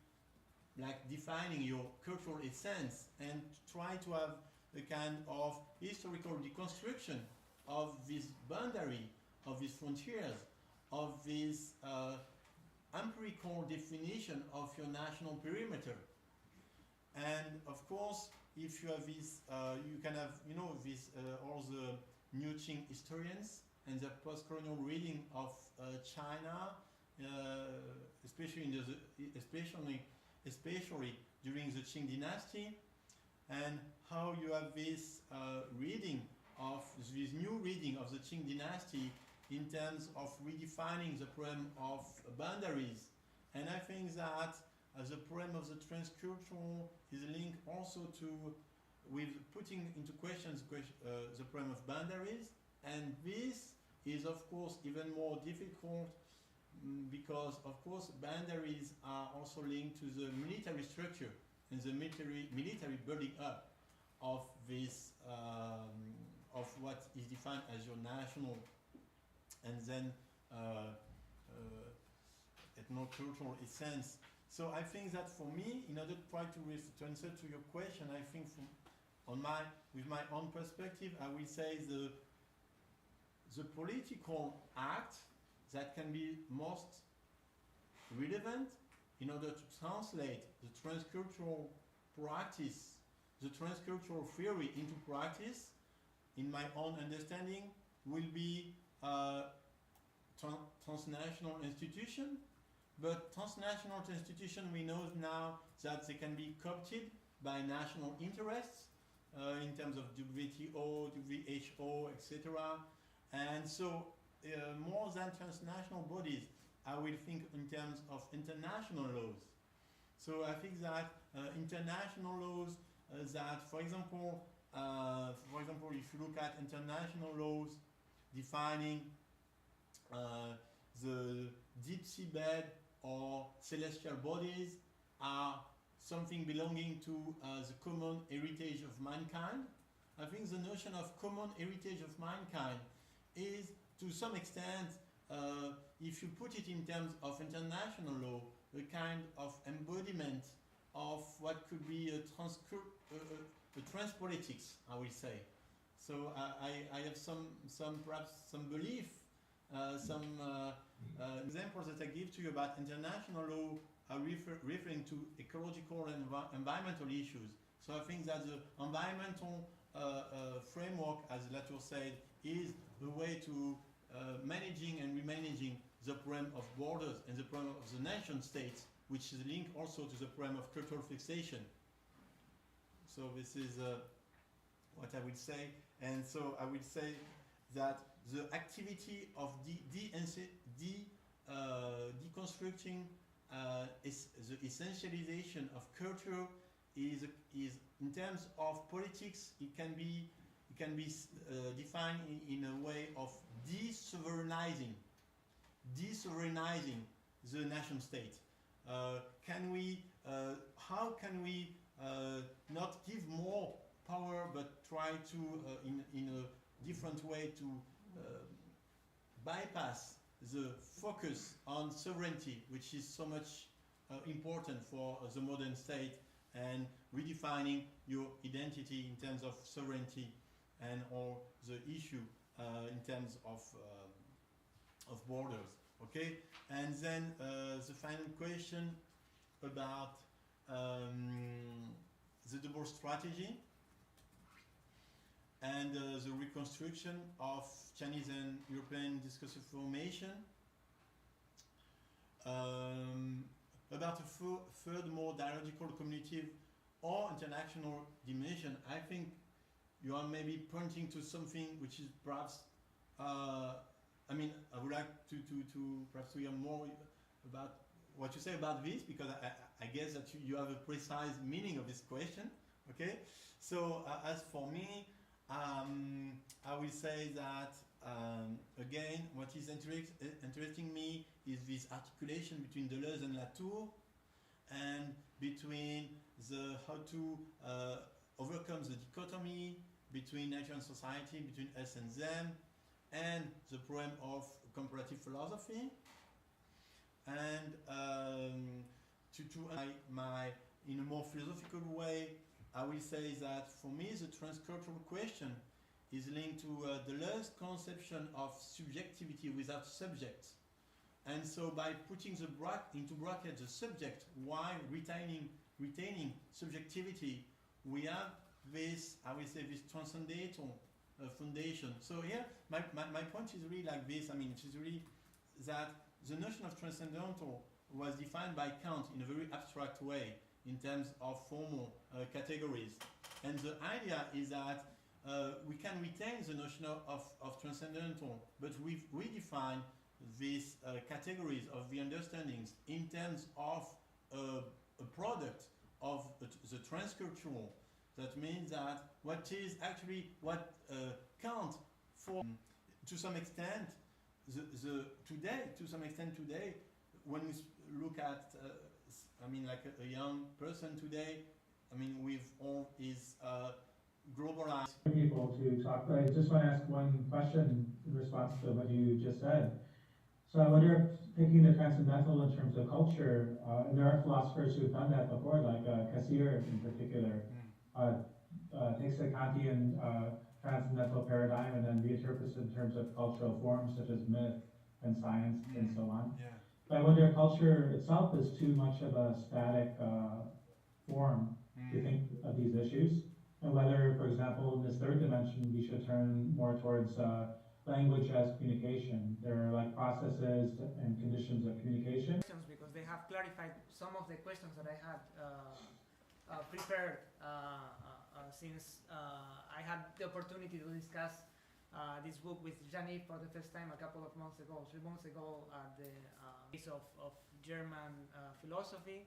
like defining your cultural essence, and try to have a kind of historical deconstruction of this boundary, of these frontiers, of this empirical definition of your national perimeter. And of course, if you have this, you can have, you know, this all the new Qing historians and the post-colonial reading of China, especially during the Qing dynasty, and how you have this reading of this new reading of the Qing dynasty in terms of redefining the problem of boundaries. And I think that the problem of the transcultural is linked also with putting into question the problem of boundaries, and this is of course even more difficult because of course boundaries are also linked to the military structure and the military building up of this of what is defined as your national and then ethno-cultural essence. So I think that for me, in order to try to answer to your question, I think with my own perspective, I will say the political act that can be most relevant in order to translate the transcultural practice, the transcultural theory into practice, in my own understanding, will be transnational institution. But transnational institution, we know now that they can be co-opted by national interests in terms of WTO, WHO, etc. And so more than transnational bodies, I will think in terms of international laws. So I think that international laws that, for example, if you look at international laws defining the deep sea bed or celestial bodies are something belonging to the common heritage of mankind. I think the notion of common heritage of mankind is, to some extent, if you put it in terms of international law, a kind of embodiment of what could be a transpolitics, I will say. So I have perhaps some belief, some examples that I give to you about international law are referring to ecological and environmental issues. So I think that the environmental framework, as Latour said, is the way to managing and remanaging the problem of borders and the problem of the nation states, which is linked also to the problem of cultural fixation. So this is what I would say. And so I would say that the activity of deconstructing is the essentialization of culture is in terms of politics, it can be defined in a way of de-sovereignizing the nation state. How can we not give more power, but try to in a different way to bypass the focus on sovereignty, which is so much important for the modern state, and redefining your identity in terms of sovereignty and all the issue in terms of borders. Okay, and then the final question about the double strategy and the reconstruction of Chinese and European discursive formation. About a third, more dialogical, cognitive, or international dimension, I think you are maybe pointing to something which is perhaps, I would like to perhaps hear more about what you say about this, because I guess that you have a precise meaning of this question. Okay, so as for me, I will say that again, what is interesting me is this articulation between Deleuze and Latour, and between how to overcome the dichotomy between nature and society, between us and them, and the problem of comparative philosophy. And in a more philosophical way, I will say that for me the transcultural question is linked to Deleuze's conception of subjectivity without subject. And so by putting into bracket the subject while retaining subjectivity, we have this, I will say, this transcendental foundation. So here, my point is really like this. It is really that the notion of transcendental was defined by Kant in a very abstract way in terms of formal categories. And the idea is that we can retain the notion of transcendental, but we redefine these categories of the understandings in terms of a product of the transcultural. That means that what is actually what Kant, for to some extent, today, when we look at, like a young person today, with all his globalized people to talk. I just want to ask one question in response to what you just said. So I wonder if taking the transcendental in terms of culture, and there are philosophers who've done that before, like Cassier in particular, takes the Kantian transcendental paradigm and then reinterprets it in terms of cultural forms such as myth and science and so on. Yeah. But I wonder if culture itself is too much of a static form to think of these issues, and whether, for example, in this third dimension, we should turn more towards language as communication. There are like processes and conditions of communication. Because they have clarified some of the questions that I had prepared since I had the opportunity to discuss this book with Jean-Yves for the first time a couple of months ago, 3 months ago, at the piece of German philosophy.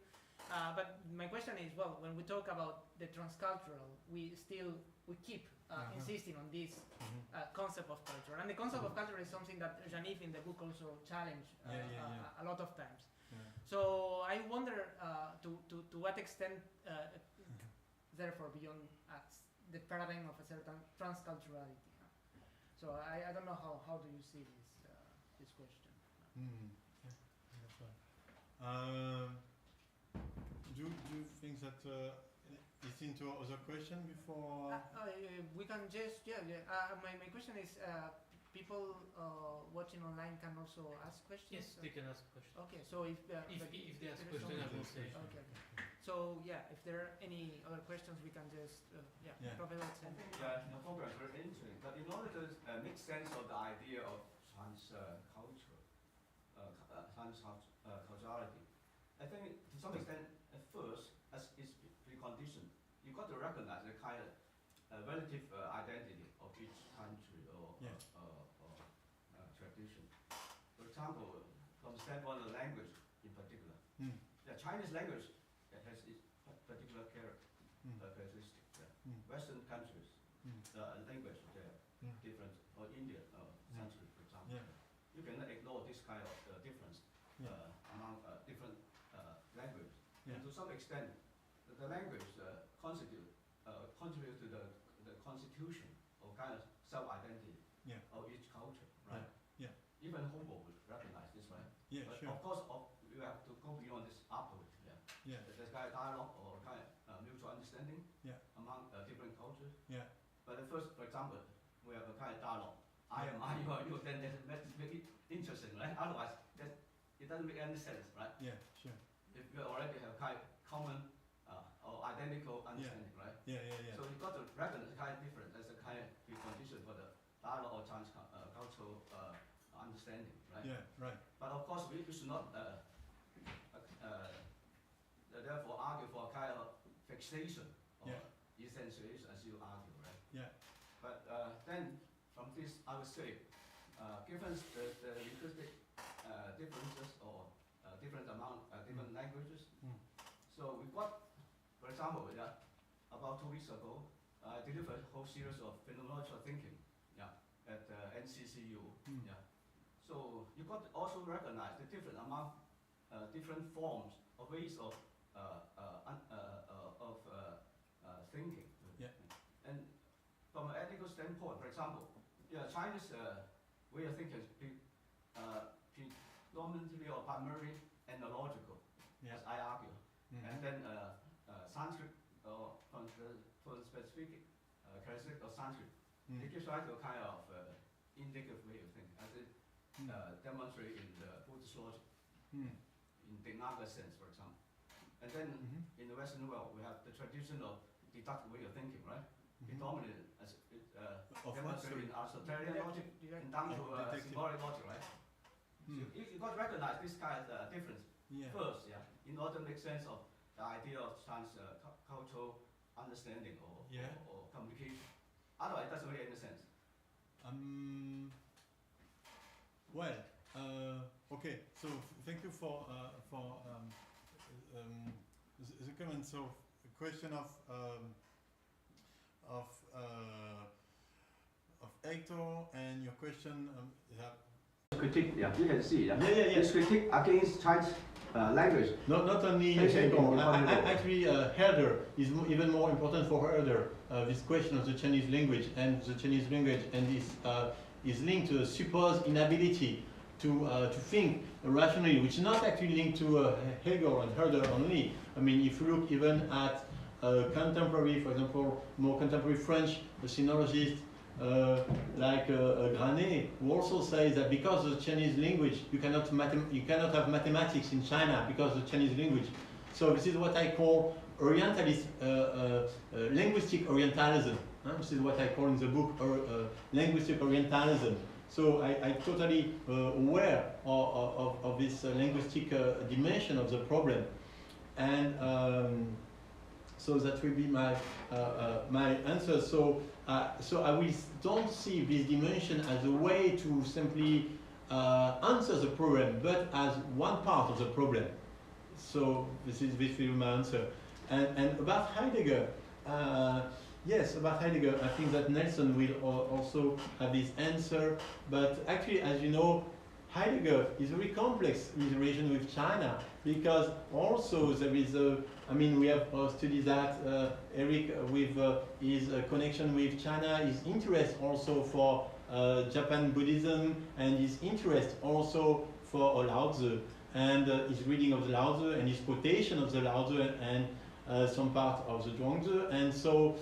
But my question is, well, when we talk about the transcultural, we keep insisting on this concept of culture, and the concept of culture is something that Jean-Yves in the book also challenged a lot of times. So I wonder to what extent, therefore, beyond the paradigm of a certain transculturality. So I don't know how do you see this question. That's right. Do you think that it's into other question before? We can just my question is people watching online can also ask questions. Yes, they can ask questions. Okay, so if they ask questions, I will say. Okay. So if there are any other questions, we can just Professor Cheng. The program is very interesting. But in order to make sense of the idea of transculturality, I think to some extent, at first, as is precondition, you've got to recognize the kind of relative identity of each country or tradition. For example, from standpoint of language in particular, the Chinese language has its particular characteristic. Western countries, the language they're different, or India, Sanskrit, for example. You cannot ignore this kind of difference among different languages. And to some extent, the language contribute to the constitution or kind of self-identity of each culture, right? Even Homo would recognize this, right? But of course, you have to go beyond this afterwards. There's kind of dialogue or kind of mutual understanding among different cultures. But at first, for example, we have a kind of dialogue. I am, you are, you. Then that make it interesting, right? Otherwise, it doesn't make any sense, right? If you already have kind of common or identical understanding, right? So you got to recognize the kind of difference as a kind of precondition for the dialogue or cultural understanding, right? But of course, we should not therefore argue for a kind of fixation or essentiation, as you argue, right? But then from this, I would say, given the linguistic differences or different languages, so we got, for example, about 2 weeks ago, I delivered a whole series of phenomenological thinking, at NCCU, So you got to also recognize the difference among different forms or ways of thinking. And from an ethical standpoint, for example, Chinese way of thinking is predominantly or primarily analogical, as I argue. And then Sanskrit, from the specific characteristic of Sanskrit, it gives rise to a kind of indicative way of thinking, as it demonstrated in the Buddhist logic, in the Naga sense, for example. And then in the Western world, we have the tradition of deductive way of thinking, right? Predominant as it demonstrated in Aristotelian logic, and down to symbolic logic, right? So you got to recognize this kind of difference first, in order to make sense of the idea of cultural understanding or communication. Otherwise, it doesn't make any sense. Okay. So thank you for the comment. So, a question of Héctor, and your question Critique, you can see, this critique against Chinese language. Not only Héctor, actually Herder is even more important for Herder. This question of the Chinese language and is linked to a supposed inability to think rationally, which is not actually linked to Hegel and Herder only. I mean, if you look even at contemporary, for example, more contemporary French sinologists like Granet, who also says that because of the Chinese language, you cannot have mathematics in China because of the Chinese language. So this is what I call Orientalist, linguistic Orientalism. This is what I call in the book linguistic Orientalism. So I totally aware of this linguistic dimension of the problem, and so that will be my my answer. So I don't see this dimension as a way to simply answer the problem, but as one part of the problem. So this will be my answer. And about Heidegger. Yes, about Heidegger, I think that Nelson will also have this answer. But actually, as you know, Heidegger is very complex in the relation with China, because also there is I mean, we have studied that, Eric, with his connection with China, his interest also for Japan Buddhism, and his interest also for Lao Tzu, and his reading of the Lao Tzu, and his quotation of the Lao Tzu, and some part of the Zhuangzi. And so,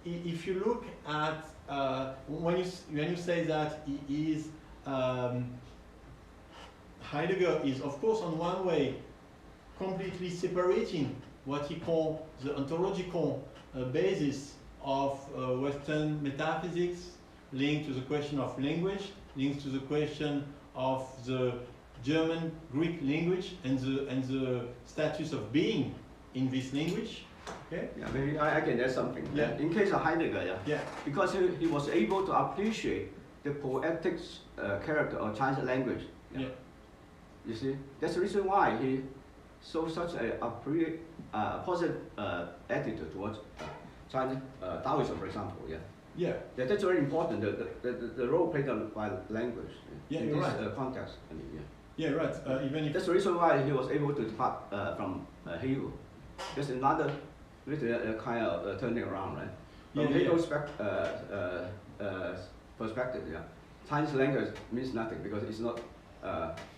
if you look at when you say that he is Heidegger is, of course, on one way completely separating what he called the ontological basis of Western metaphysics, linked to the question of language, linked to the question of the German Greek language and the status of being in this language. Okay? Yeah, maybe I can add something. Yeah. In case of Heidegger, Yeah. because he was able to appreciate the poetic character of Chinese language. Yeah. You see, that's the reason why he showed such a positive attitude towards Chinese Daoism, for example. Yeah. Yeah. Yeah, that's very important. The role played by language in you're this right. context. I mean, yeah. Yeah, right. Even if That's the reason why he was able to depart from Hegel. There's another kind of turning around, right? From Hegel's perspective, yeah, Chinese language means nothing because it's not.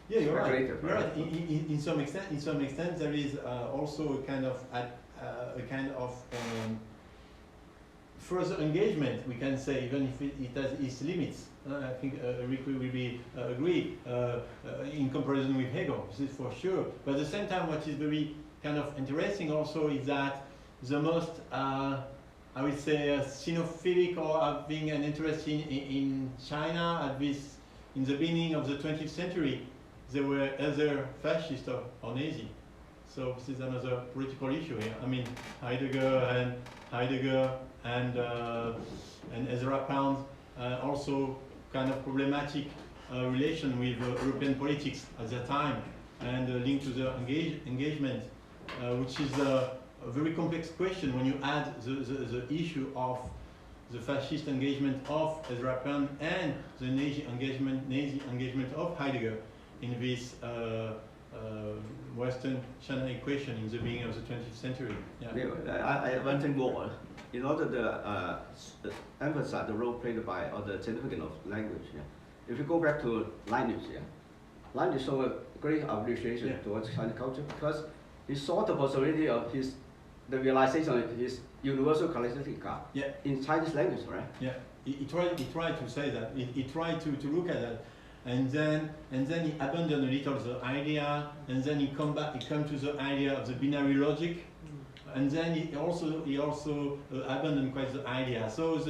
Yeah, you're right. speculative, You're right. In some extent, there is also a kind of further engagement, we can say, even if it has its limits. I think Rick will be agree in comparison with Hegel. This is for sure. But at the same time, what is very kind of interesting also is that the most I would say Sinophilic or having an interest in China at this in the beginning of the 20th century, there were other fascists or Nazi. So this is another political issue here. I mean, Heidegger and Ezra Pound also kind of problematic relation with European politics at that time, and linked to the engagement, which is a very complex question when you add the issue of the fascist engagement of Ezra Pound and the Nazi engagement of Heidegger in this Western China equation in the beginning of the 20th century. Yeah. I one thing more. In order to emphasize the role played by or the significance of language, yeah. If you go back to Leibniz, yeah, Leibniz showed a great appreciation towards Chinese culture because he saw the possibility of the realization of his universal characteristic in Chinese language, right? Yeah, he tried to say that. He tried to look at that, and then he abandoned a little the idea, and then he come to the idea of the binary logic, and then he also abandoned quite the idea. So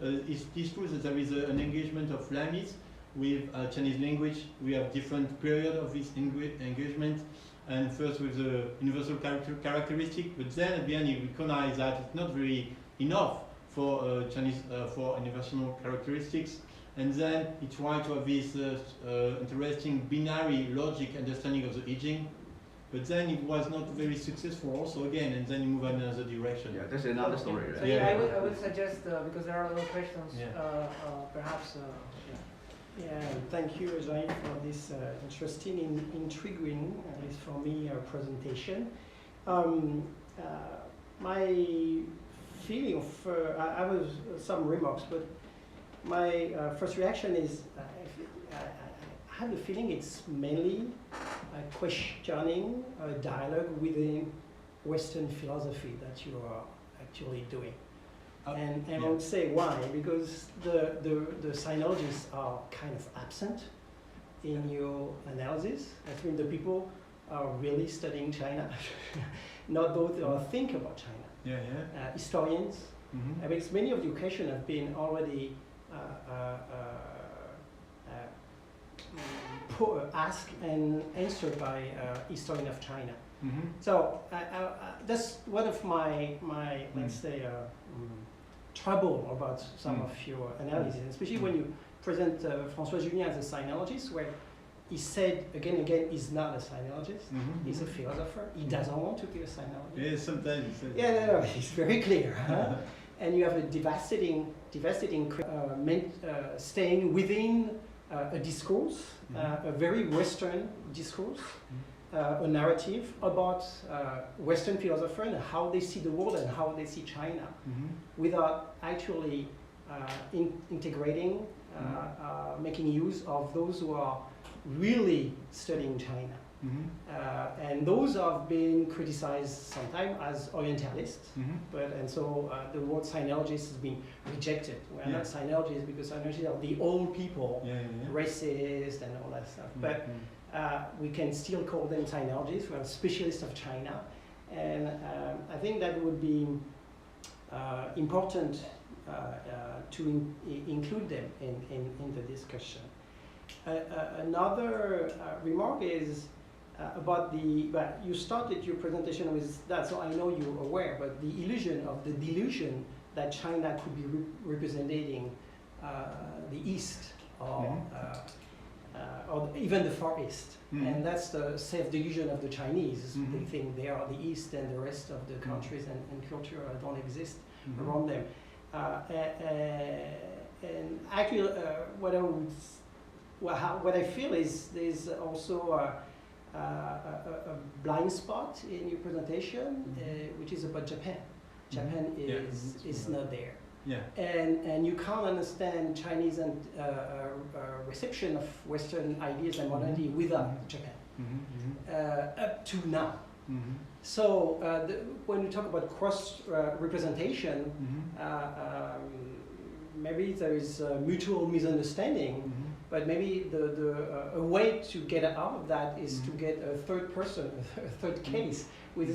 it's true that there is an engagement of Leibniz with Chinese language. We have different period of this engagement. And first with the universal characteristic, but then at the end you recognize that it's not very enough for Chinese for universal characteristics, and then he tried to have this interesting binary logic understanding of the aging, but then it was not very successful also again, and then he moved in another direction. Yeah, that's another story. So Right? I would suggest because there are other questions, perhaps. Yeah, thank you, Jean-Yves, for this interesting, intriguing, at least for me, presentation. My feeling of, I have some remarks, but my first reaction is, I have the feeling it's mainly questioning a dialogue within Western philosophy that you are actually doing. And I would say why, because the sinologists are kind of absent in your analysis. I think the people are really studying China, not those who think about China. Historians, because many of your questions have been already asked and answered by historian of China. So that's one of my let's say, trouble about some of your analysis, especially when you present François Julien as a sinologist, where he said again and again he's not a sinologist, he's a philosopher, he doesn't want to be a sinologist. Yeah, sometimes he says no, it's very clear. And you have a devastating staying within a discourse, a very Western discourse, a narrative about Western philosophers and how they see the world and how they see China, without actually integrating, making use of those who are really studying China. And those have been criticized sometimes as Orientalists, and so the word sinologist has been rejected. We are not sinologists because sinologists are the old people, racist and all that stuff. But we can still call them sinologists. We are specialists of China, and I think that would be important to include them in the discussion. Another remark is about you started your presentation with that, so I know you're aware, but the illusion of the delusion that China could be representing the East or even the Far East. And that's the self-delusion of the Chinese. They think they are the East and the rest of the countries and culture don't exist around them. And actually, what I feel is there's also a blind spot in your presentation, which is about Japan. Japan is not there. And you can't understand Chinese and reception of Western ideas and modernity without Japan, up to now. So when we talk about cross representation, maybe there is a mutual misunderstanding, but maybe a way to get out of that is to get a third person, a third case, which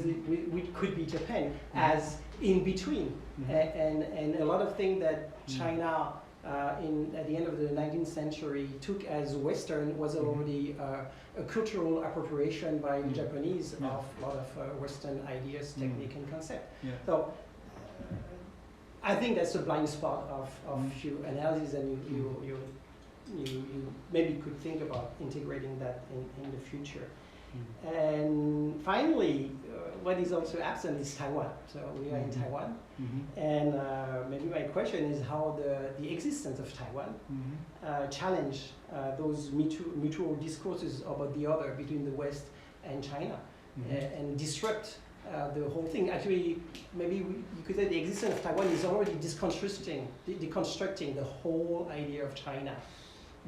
could be Japan, as in between. And a lot of things that China at the end of the 19th century took as Western was already a cultural appropriation by the Japanese of a lot of Western ideas, technique, and concept. So I think that's a blind spot of your analysis, and you maybe could think about integrating that in the future. And finally, what is also absent is Taiwan. So we are in Taiwan, and maybe my question is how the existence of Taiwan challenge those mutual discourses about the other between the West and China, and disrupt the whole thing. Actually, maybe you could say the existence of Taiwan is already deconstructing the whole idea of China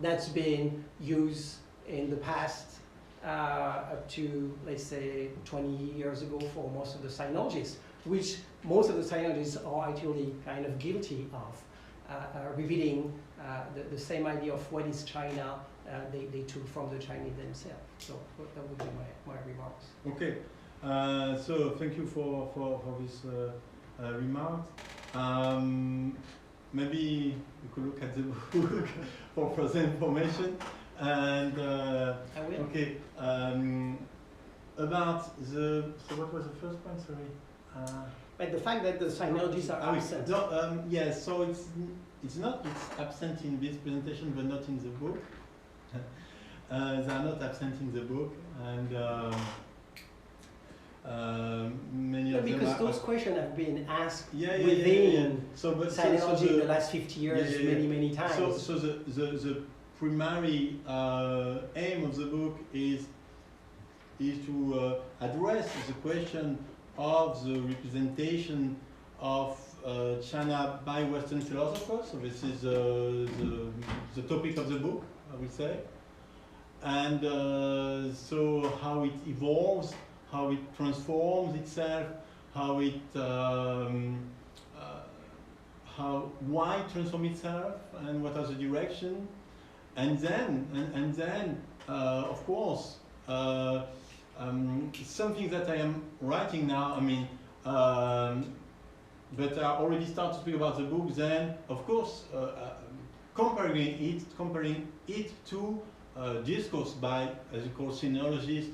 that's been used in the past up to, let's say, 20 years ago for most of the sinologists, which most of the sinologists are actually kind of guilty of revealing the same idea of what is China they took from the Chinese themselves. So that would be my remarks. Okay, so thank you for this remark. Maybe you could look at the book for further information. And I will. Okay, about so what was the first point? Sorry. But the fact that the sinologists are absent. No, yes, so it's absent in this presentation, but not in the book. They are not absent in the book, and many of them because are, those questions have been asked within sinology in the last 50 years many times. So the primary aim of the book is to address the question of the representation of China by Western philosophers. So this is the topic of the book, I would say. And so how it evolves, how it transforms itself, how it why it transforms itself, and what are the direction, and then of course something that I am writing now. I mean, but I already start to speak about the book. Then of course comparing it to discourse by, as you call, sinologists,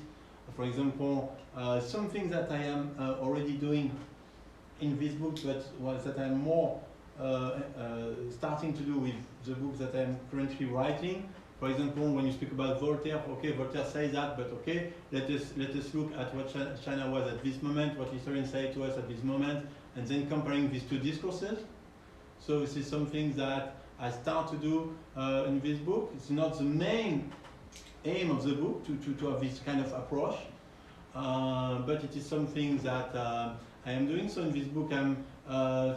for example, something that I am already doing in this book, but that I'm more starting to do with the book that I'm currently writing. For example, when you speak about Voltaire, okay, Voltaire says that, but okay, let us look at what China was at this moment, what historians say to us at this moment, and then comparing these two discourses. So this is something that I start to do in this book. It's not the main aim of the book to have this kind of approach, but it is something that I am doing. So in this book I'm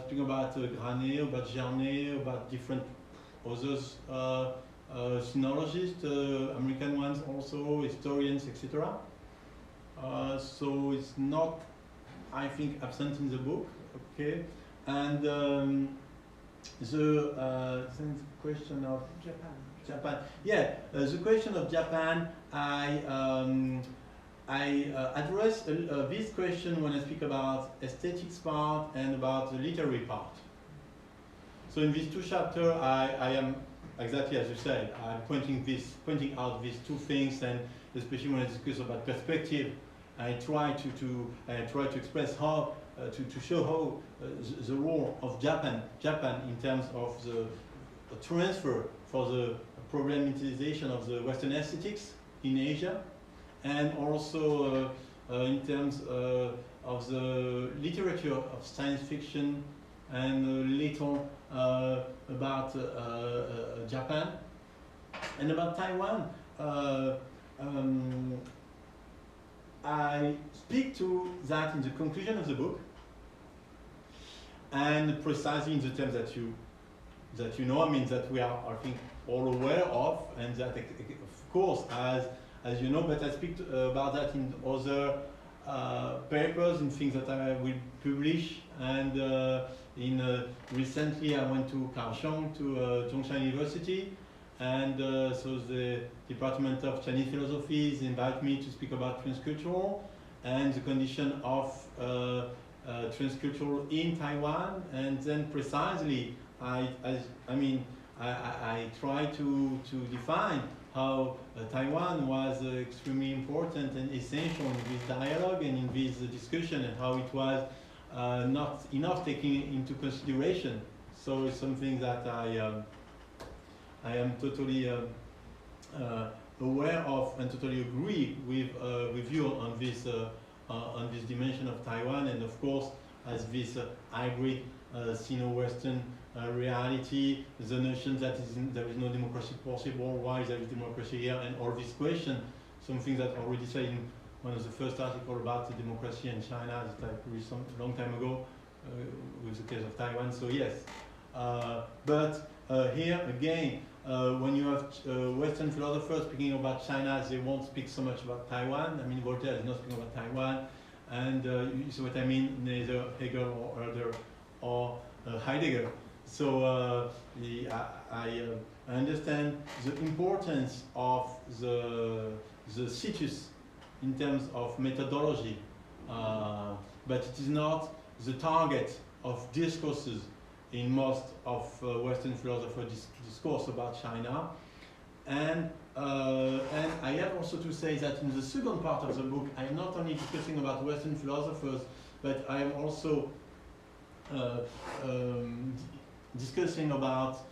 speaking about Granet, about Gernet, about different others, sinologists, American ones also, historians, etc. So it's not, I think, absent in the book, okay? And the question of Japan. Yeah, the question of Japan, I address this question when I speak about aesthetics part and about the literary part. So in these two chapters, I am exactly as you said. I'm pointing out these two things, and especially when I discuss about perspective, I try to express how to show how the role of Japan in terms of the transfer for the problematization of the Western aesthetics in Asia, and also in terms of the literature of science fiction, and a little about Japan. And about Taiwan, I speak to that in the conclusion of the book, and precisely in the terms that you know, I mean, that we are, I think, all aware of, and that, of course, as you know, but I speak about that in other papers, in things that I will publish, and recently I went to Kaohsiung, to Zhongshan University, and so the Department of Chinese Philosophy invited me to speak about transcultural and the condition of transcultural in Taiwan, and then precisely I try to define how Taiwan was extremely important and essential in this dialogue and in this discussion, and how it was not enough taken into consideration. So it's something that I am totally aware of and totally agree with you on this dimension of Taiwan, and of course as this hybrid Sino-Western reality, the notion that there is no democracy possible, why there is democracy here, and all these questions, something that I already said in one of the first articles about the democracy in China that I published a long time ago with the case of Taiwan. So yes, but here again, when you have Western philosophers speaking about China, they won't speak so much about Taiwan. I mean, Voltaire is not speaking about Taiwan, and you see what I mean, neither Hegel or Herder or Heidegger. So I understand the importance of the situs in terms of methodology, but it is not the target of discourses in most of Western philosopher discourse about China. And I have also to say that in the second part of the book, I am not only discussing about Western philosophers, but I am also discussing about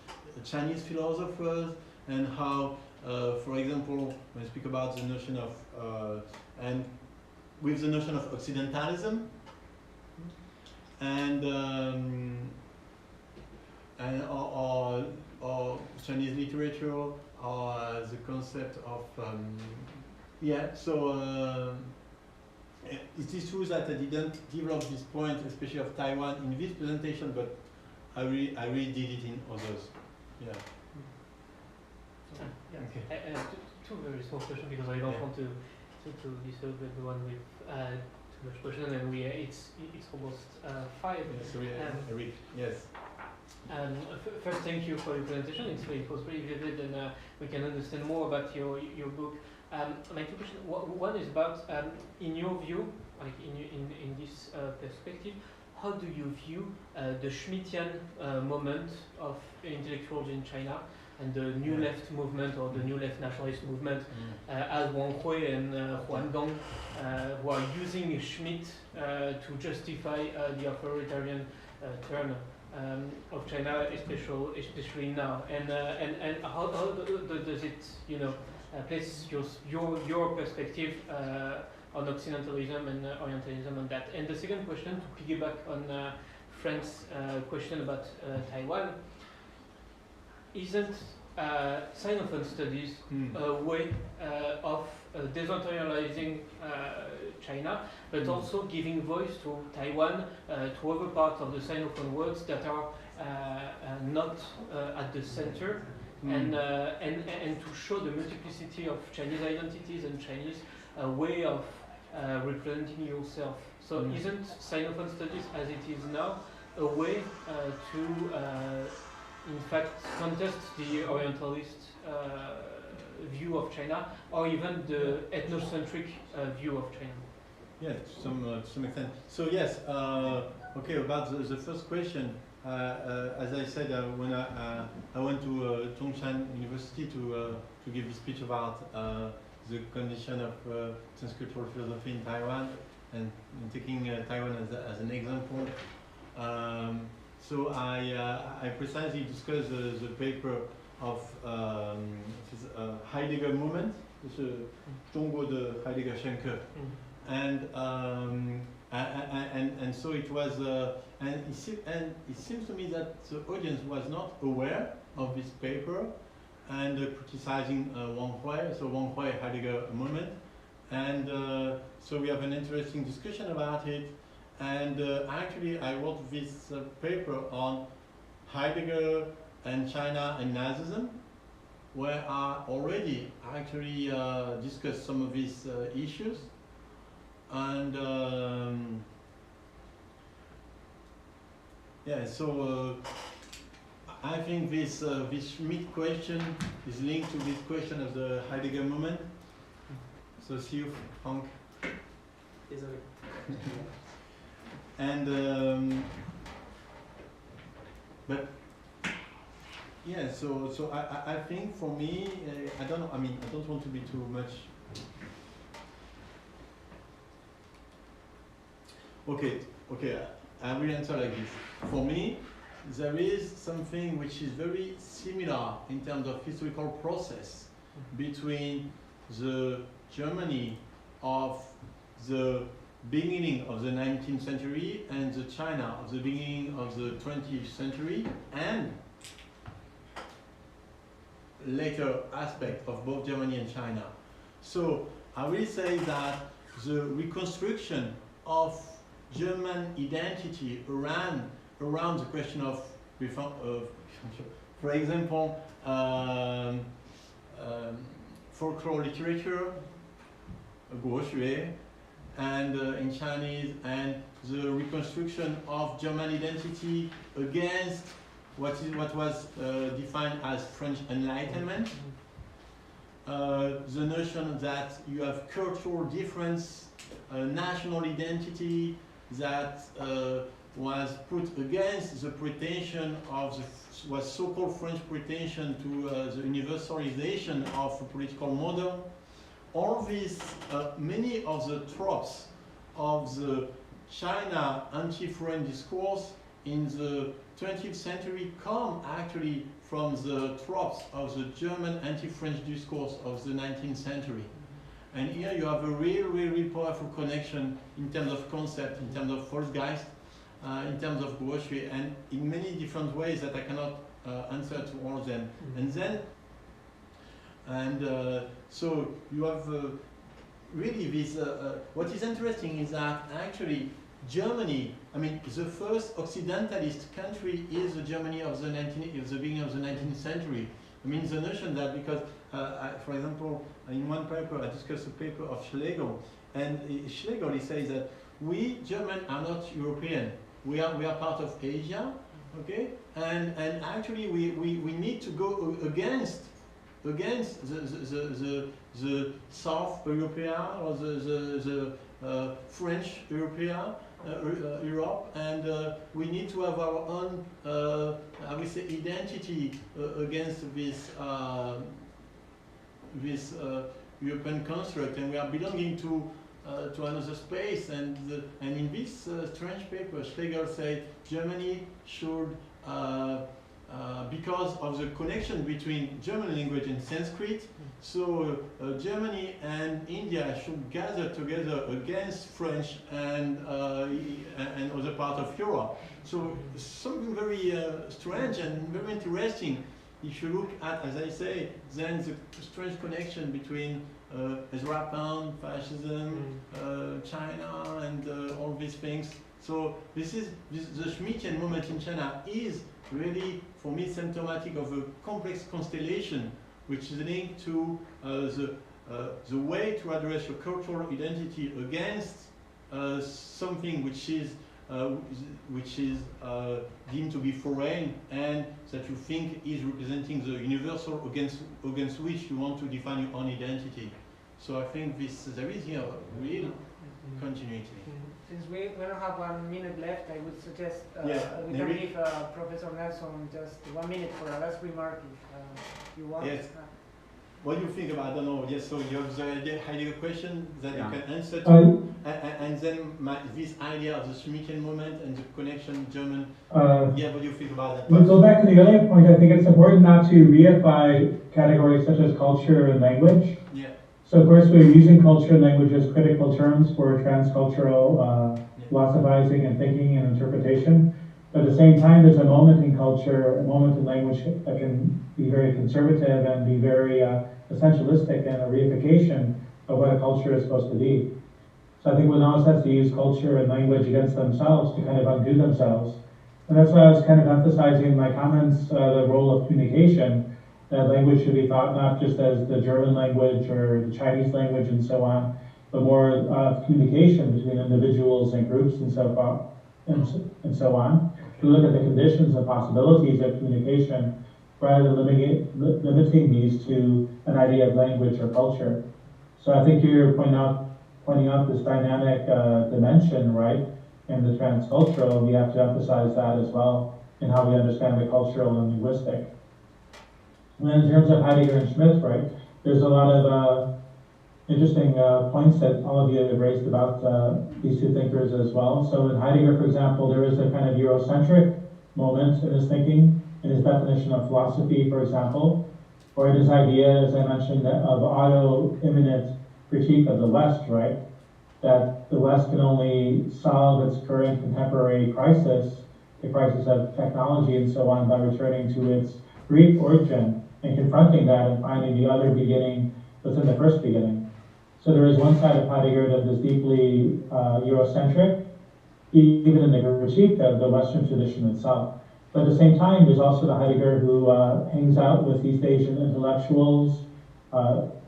Chinese philosophers, and how, for example, when I speak about the notion of, and with the notion of Occidentalism, and or Chinese literature, or the concept of, it is true that I didn't develop this point, especially of Taiwan, in this presentation, but I really did it in others. Yeah. So, yeah. Okay. Two very small questions because I don't want to disturb everyone with too much question, and it's almost 5. Sorry, Eric. Yes. First, thank you for your presentation. It was very vivid, and we can understand more about your book. My two questions. One is about, in your view, like in this perspective, how do you view the Schmittian moment of intellectuals in China and the New Left movement or the New Left nationalist movement, as Wang Hui and Huan Dong, who are using Schmitt to justify the authoritarian turn of China, especially now, and how does it, place your perspective on Occidentalism and Orientalism on that? And the second question, to piggyback on Frank's question about Taiwan, isn't Sinophone studies a way of decentralizing China, but also giving voice to Taiwan, to other parts of the Sinophone worlds that are not at the center, and to show the multiplicity of Chinese identities and Chinese way of representing yourself. So isn't Sinophone studies, as it is now, a way to in fact contest the Orientalist view of China, or even the ethnocentric view of China? Yes, to some extent. So yes, okay, about the first question, as I said, when I went to Zhongshan University to give a speech about the condition of transcultural philosophy in Taiwan, and taking Taiwan as an example. So I precisely discussed the paper of Heidegger movement, Zhongguo de Heidegger Schenke, and so it was, and it seems to me that the audience was not aware of this paper, and criticizing Wang Hui, so Wang Hui Heidegger movement, and so we have an interesting discussion about it. And actually, I wrote this paper on Heidegger and China and Nazism, where I already actually discussed some of these issues. And yeah, so I think this Schmitt question is linked to this question of the Heidegger movement. So see you, Frank. And but yeah, so I think for me, I don't know. I mean, I don't want to be too much. Okay, I will answer like this. For me, there is something which is very similar in terms of historical process between the Germany of the beginning of the 19th century and the China of the beginning of the 20th century, and later aspect of both Germany and China. So I will say that the reconstruction of German identity around the question of for example, folklore literature, guoxue, and in Chinese, and the reconstruction of German identity against what was defined as French Enlightenment. The notion that you have cultural difference, national identity that was put against the pretension of was so-called French pretension to the universalization of a political model. All these, many of the tropes of the China anti-foreign discourse in the 20th century come actually from the tropes of the German anti-French discourse of the 19th century. And here you have a real powerful connection in terms of concept, in terms of Volksgeist, in terms of guoxue, and in many different ways that I cannot answer to all of them. And then, so you have really this, what is interesting is that actually Germany, I mean, the first Occidentalist country is the Germany of the beginning of the 19th century. I mean, the notion that because, for example, in one paper, I discussed a paper of Schlegel, and Schlegel, he says that we German are not European. We are part of Asia, okay? And actually, we need to go against the South European or the French European. Europe, and we need to have our own, I would say, identity against this European construct, and we are belonging to another space. And in this strange paper, Schlegel said Germany should, because of the connection between German language and Sanskrit, so Germany and India should gather together against French and other part of Europe. So something very strange and very interesting. If you look at, as I say, then the strange connection between Israel, fascism, China, and all these things. So the Schmittian moment in China is really, for me, symptomatic of a complex constellation which is linked to the way to address your cultural identity against something which is deemed to be foreign and that you think is representing the universal against which you want to define your own identity. So I think there is here real continuity. Since we don't have 1 minute left, I would suggest we can maybe give Professor Nelson just 1 minute for a last remark if you want. Yes. What do you think about, I don't know, yes, so you have the Heidegger question that you can answer to, and then this idea of the Schmittian moment and the connection German, what do you think about that? We'll go back to the earlier point. I think it's important not to reify categories such as culture and language. Yeah. So of course we're using culture and language as critical terms for transcultural philosophizing and thinking and interpretation. But at the same time, there's a moment in culture, a moment in language that can be very conservative and be very essentialistic and a reification of what a culture is supposed to be. So I think one always has to use culture and language against themselves to kind of undo themselves. And that's why I was kind of emphasizing in my comments the role of communication, that language should be thought not just as the German language or the Chinese language and so on, but more of communication between individuals and groups and so far, and so on. To look at the conditions and possibilities of communication rather than limiting these to an idea of language or culture. So I think you're pointing out this dynamic dimension, right, in the transcultural. We have to emphasize that as well in how we understand the cultural and linguistic. And then in terms of Heidegger and Schmitt, right, there's a lot of interesting points that all of you have raised about these two thinkers as well. So in Heidegger, for example, there is a kind of Eurocentric moment in his thinking, in his definition of philosophy, for example, or in his idea, as I mentioned, of auto-immanent critique of the West, right? That the West can only solve its current contemporary crisis, the crisis of technology and so on, by returning to its Greek origin and confronting that and finding the other beginning within the first beginning. So there is one side of Heidegger that is deeply Eurocentric, even in the critique of the Western tradition itself. But at the same time, there's also the Heidegger who hangs out with East Asian intellectuals,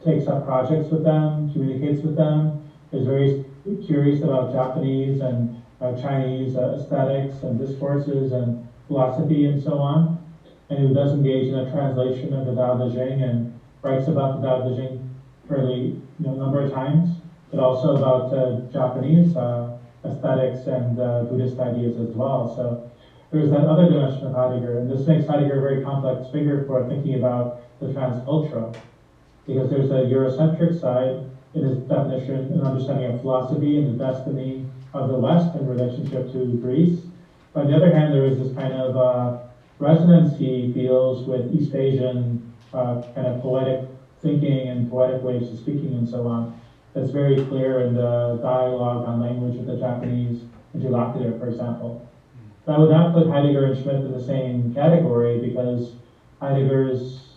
takes up projects with them, communicates with them, is very curious about Japanese and Chinese aesthetics and discourses and philosophy and so on, and who does engage in a translation of the Tao Te Ching and writes about the Tao Te Ching fairly number of times, but also about Japanese aesthetics and Buddhist ideas as well. So there's that other dimension of Heidegger, and this makes Heidegger a very complex figure for thinking about the transcultural, because there's a Eurocentric side in his definition and understanding of philosophy and the destiny of the West in relationship to Greece. But on the other hand, there is this kind of resonance he feels with East Asian kind of poetic thinking and poetic ways of speaking and so on. That's very clear in the dialogue on language of the Japanese interlocutor, for example. But I would not put Heidegger and Schmitt in the same category, because Heidegger's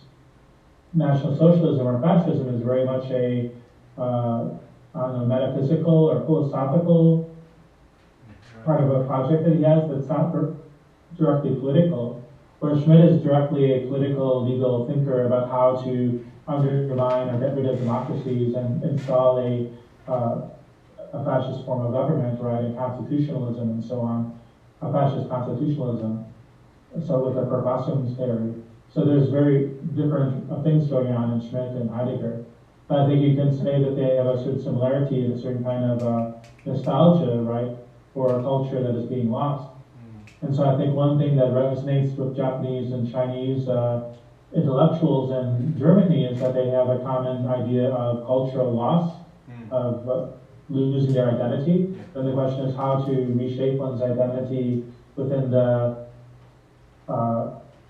National Socialism or fascism is very much a metaphysical or philosophical part of a project that he has that's not directly political. where Schmidt is directly a political, legal thinker about how to undermine or get rid of democracies and install a fascist form of government, right, and constitutionalism and so on, a fascist constitutionalism, so with the Verfassungstheory theory. So there's very different things going on in Schmidt and Heidegger. But I think you can say that they have a certain similarity and a certain kind of nostalgia, right, for a culture that is being lost. And so I think one thing that resonates with Japanese and Chinese intellectuals in Germany is that they have a common idea of cultural loss, of losing their identity. Then the question is how to reshape one's identity within the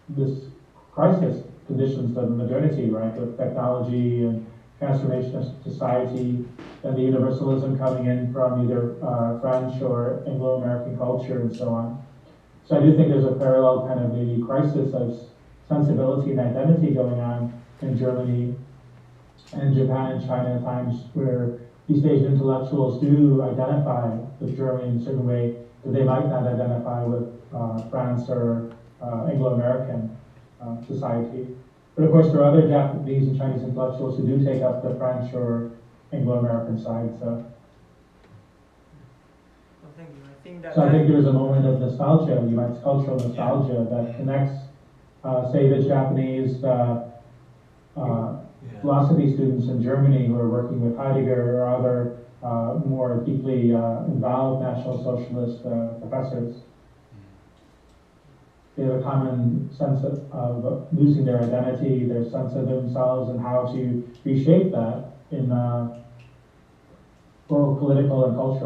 this crisis conditions of modernity, right, with technology and transformation of society, and the universalism coming in from either French or Anglo-American culture and so on. So I do think there's a parallel kind of maybe crisis of sensibility and identity going on in Germany and Japan and China at times where East Asian intellectuals do identify with Germany in a certain way that they might not identify with France or Anglo-American society. But of course there are other Japanese and Chinese intellectuals who do take up the French or Anglo-American side. So. Well, thank you. I think that. So I think there's a moment of nostalgia, you might cultural nostalgia that connects, say, the Japanese philosophy students in Germany who are working with Heidegger or other more deeply involved National Socialist professors. They have a common sense of losing their identity, their sense of themselves, and how to reshape that in both political and cultural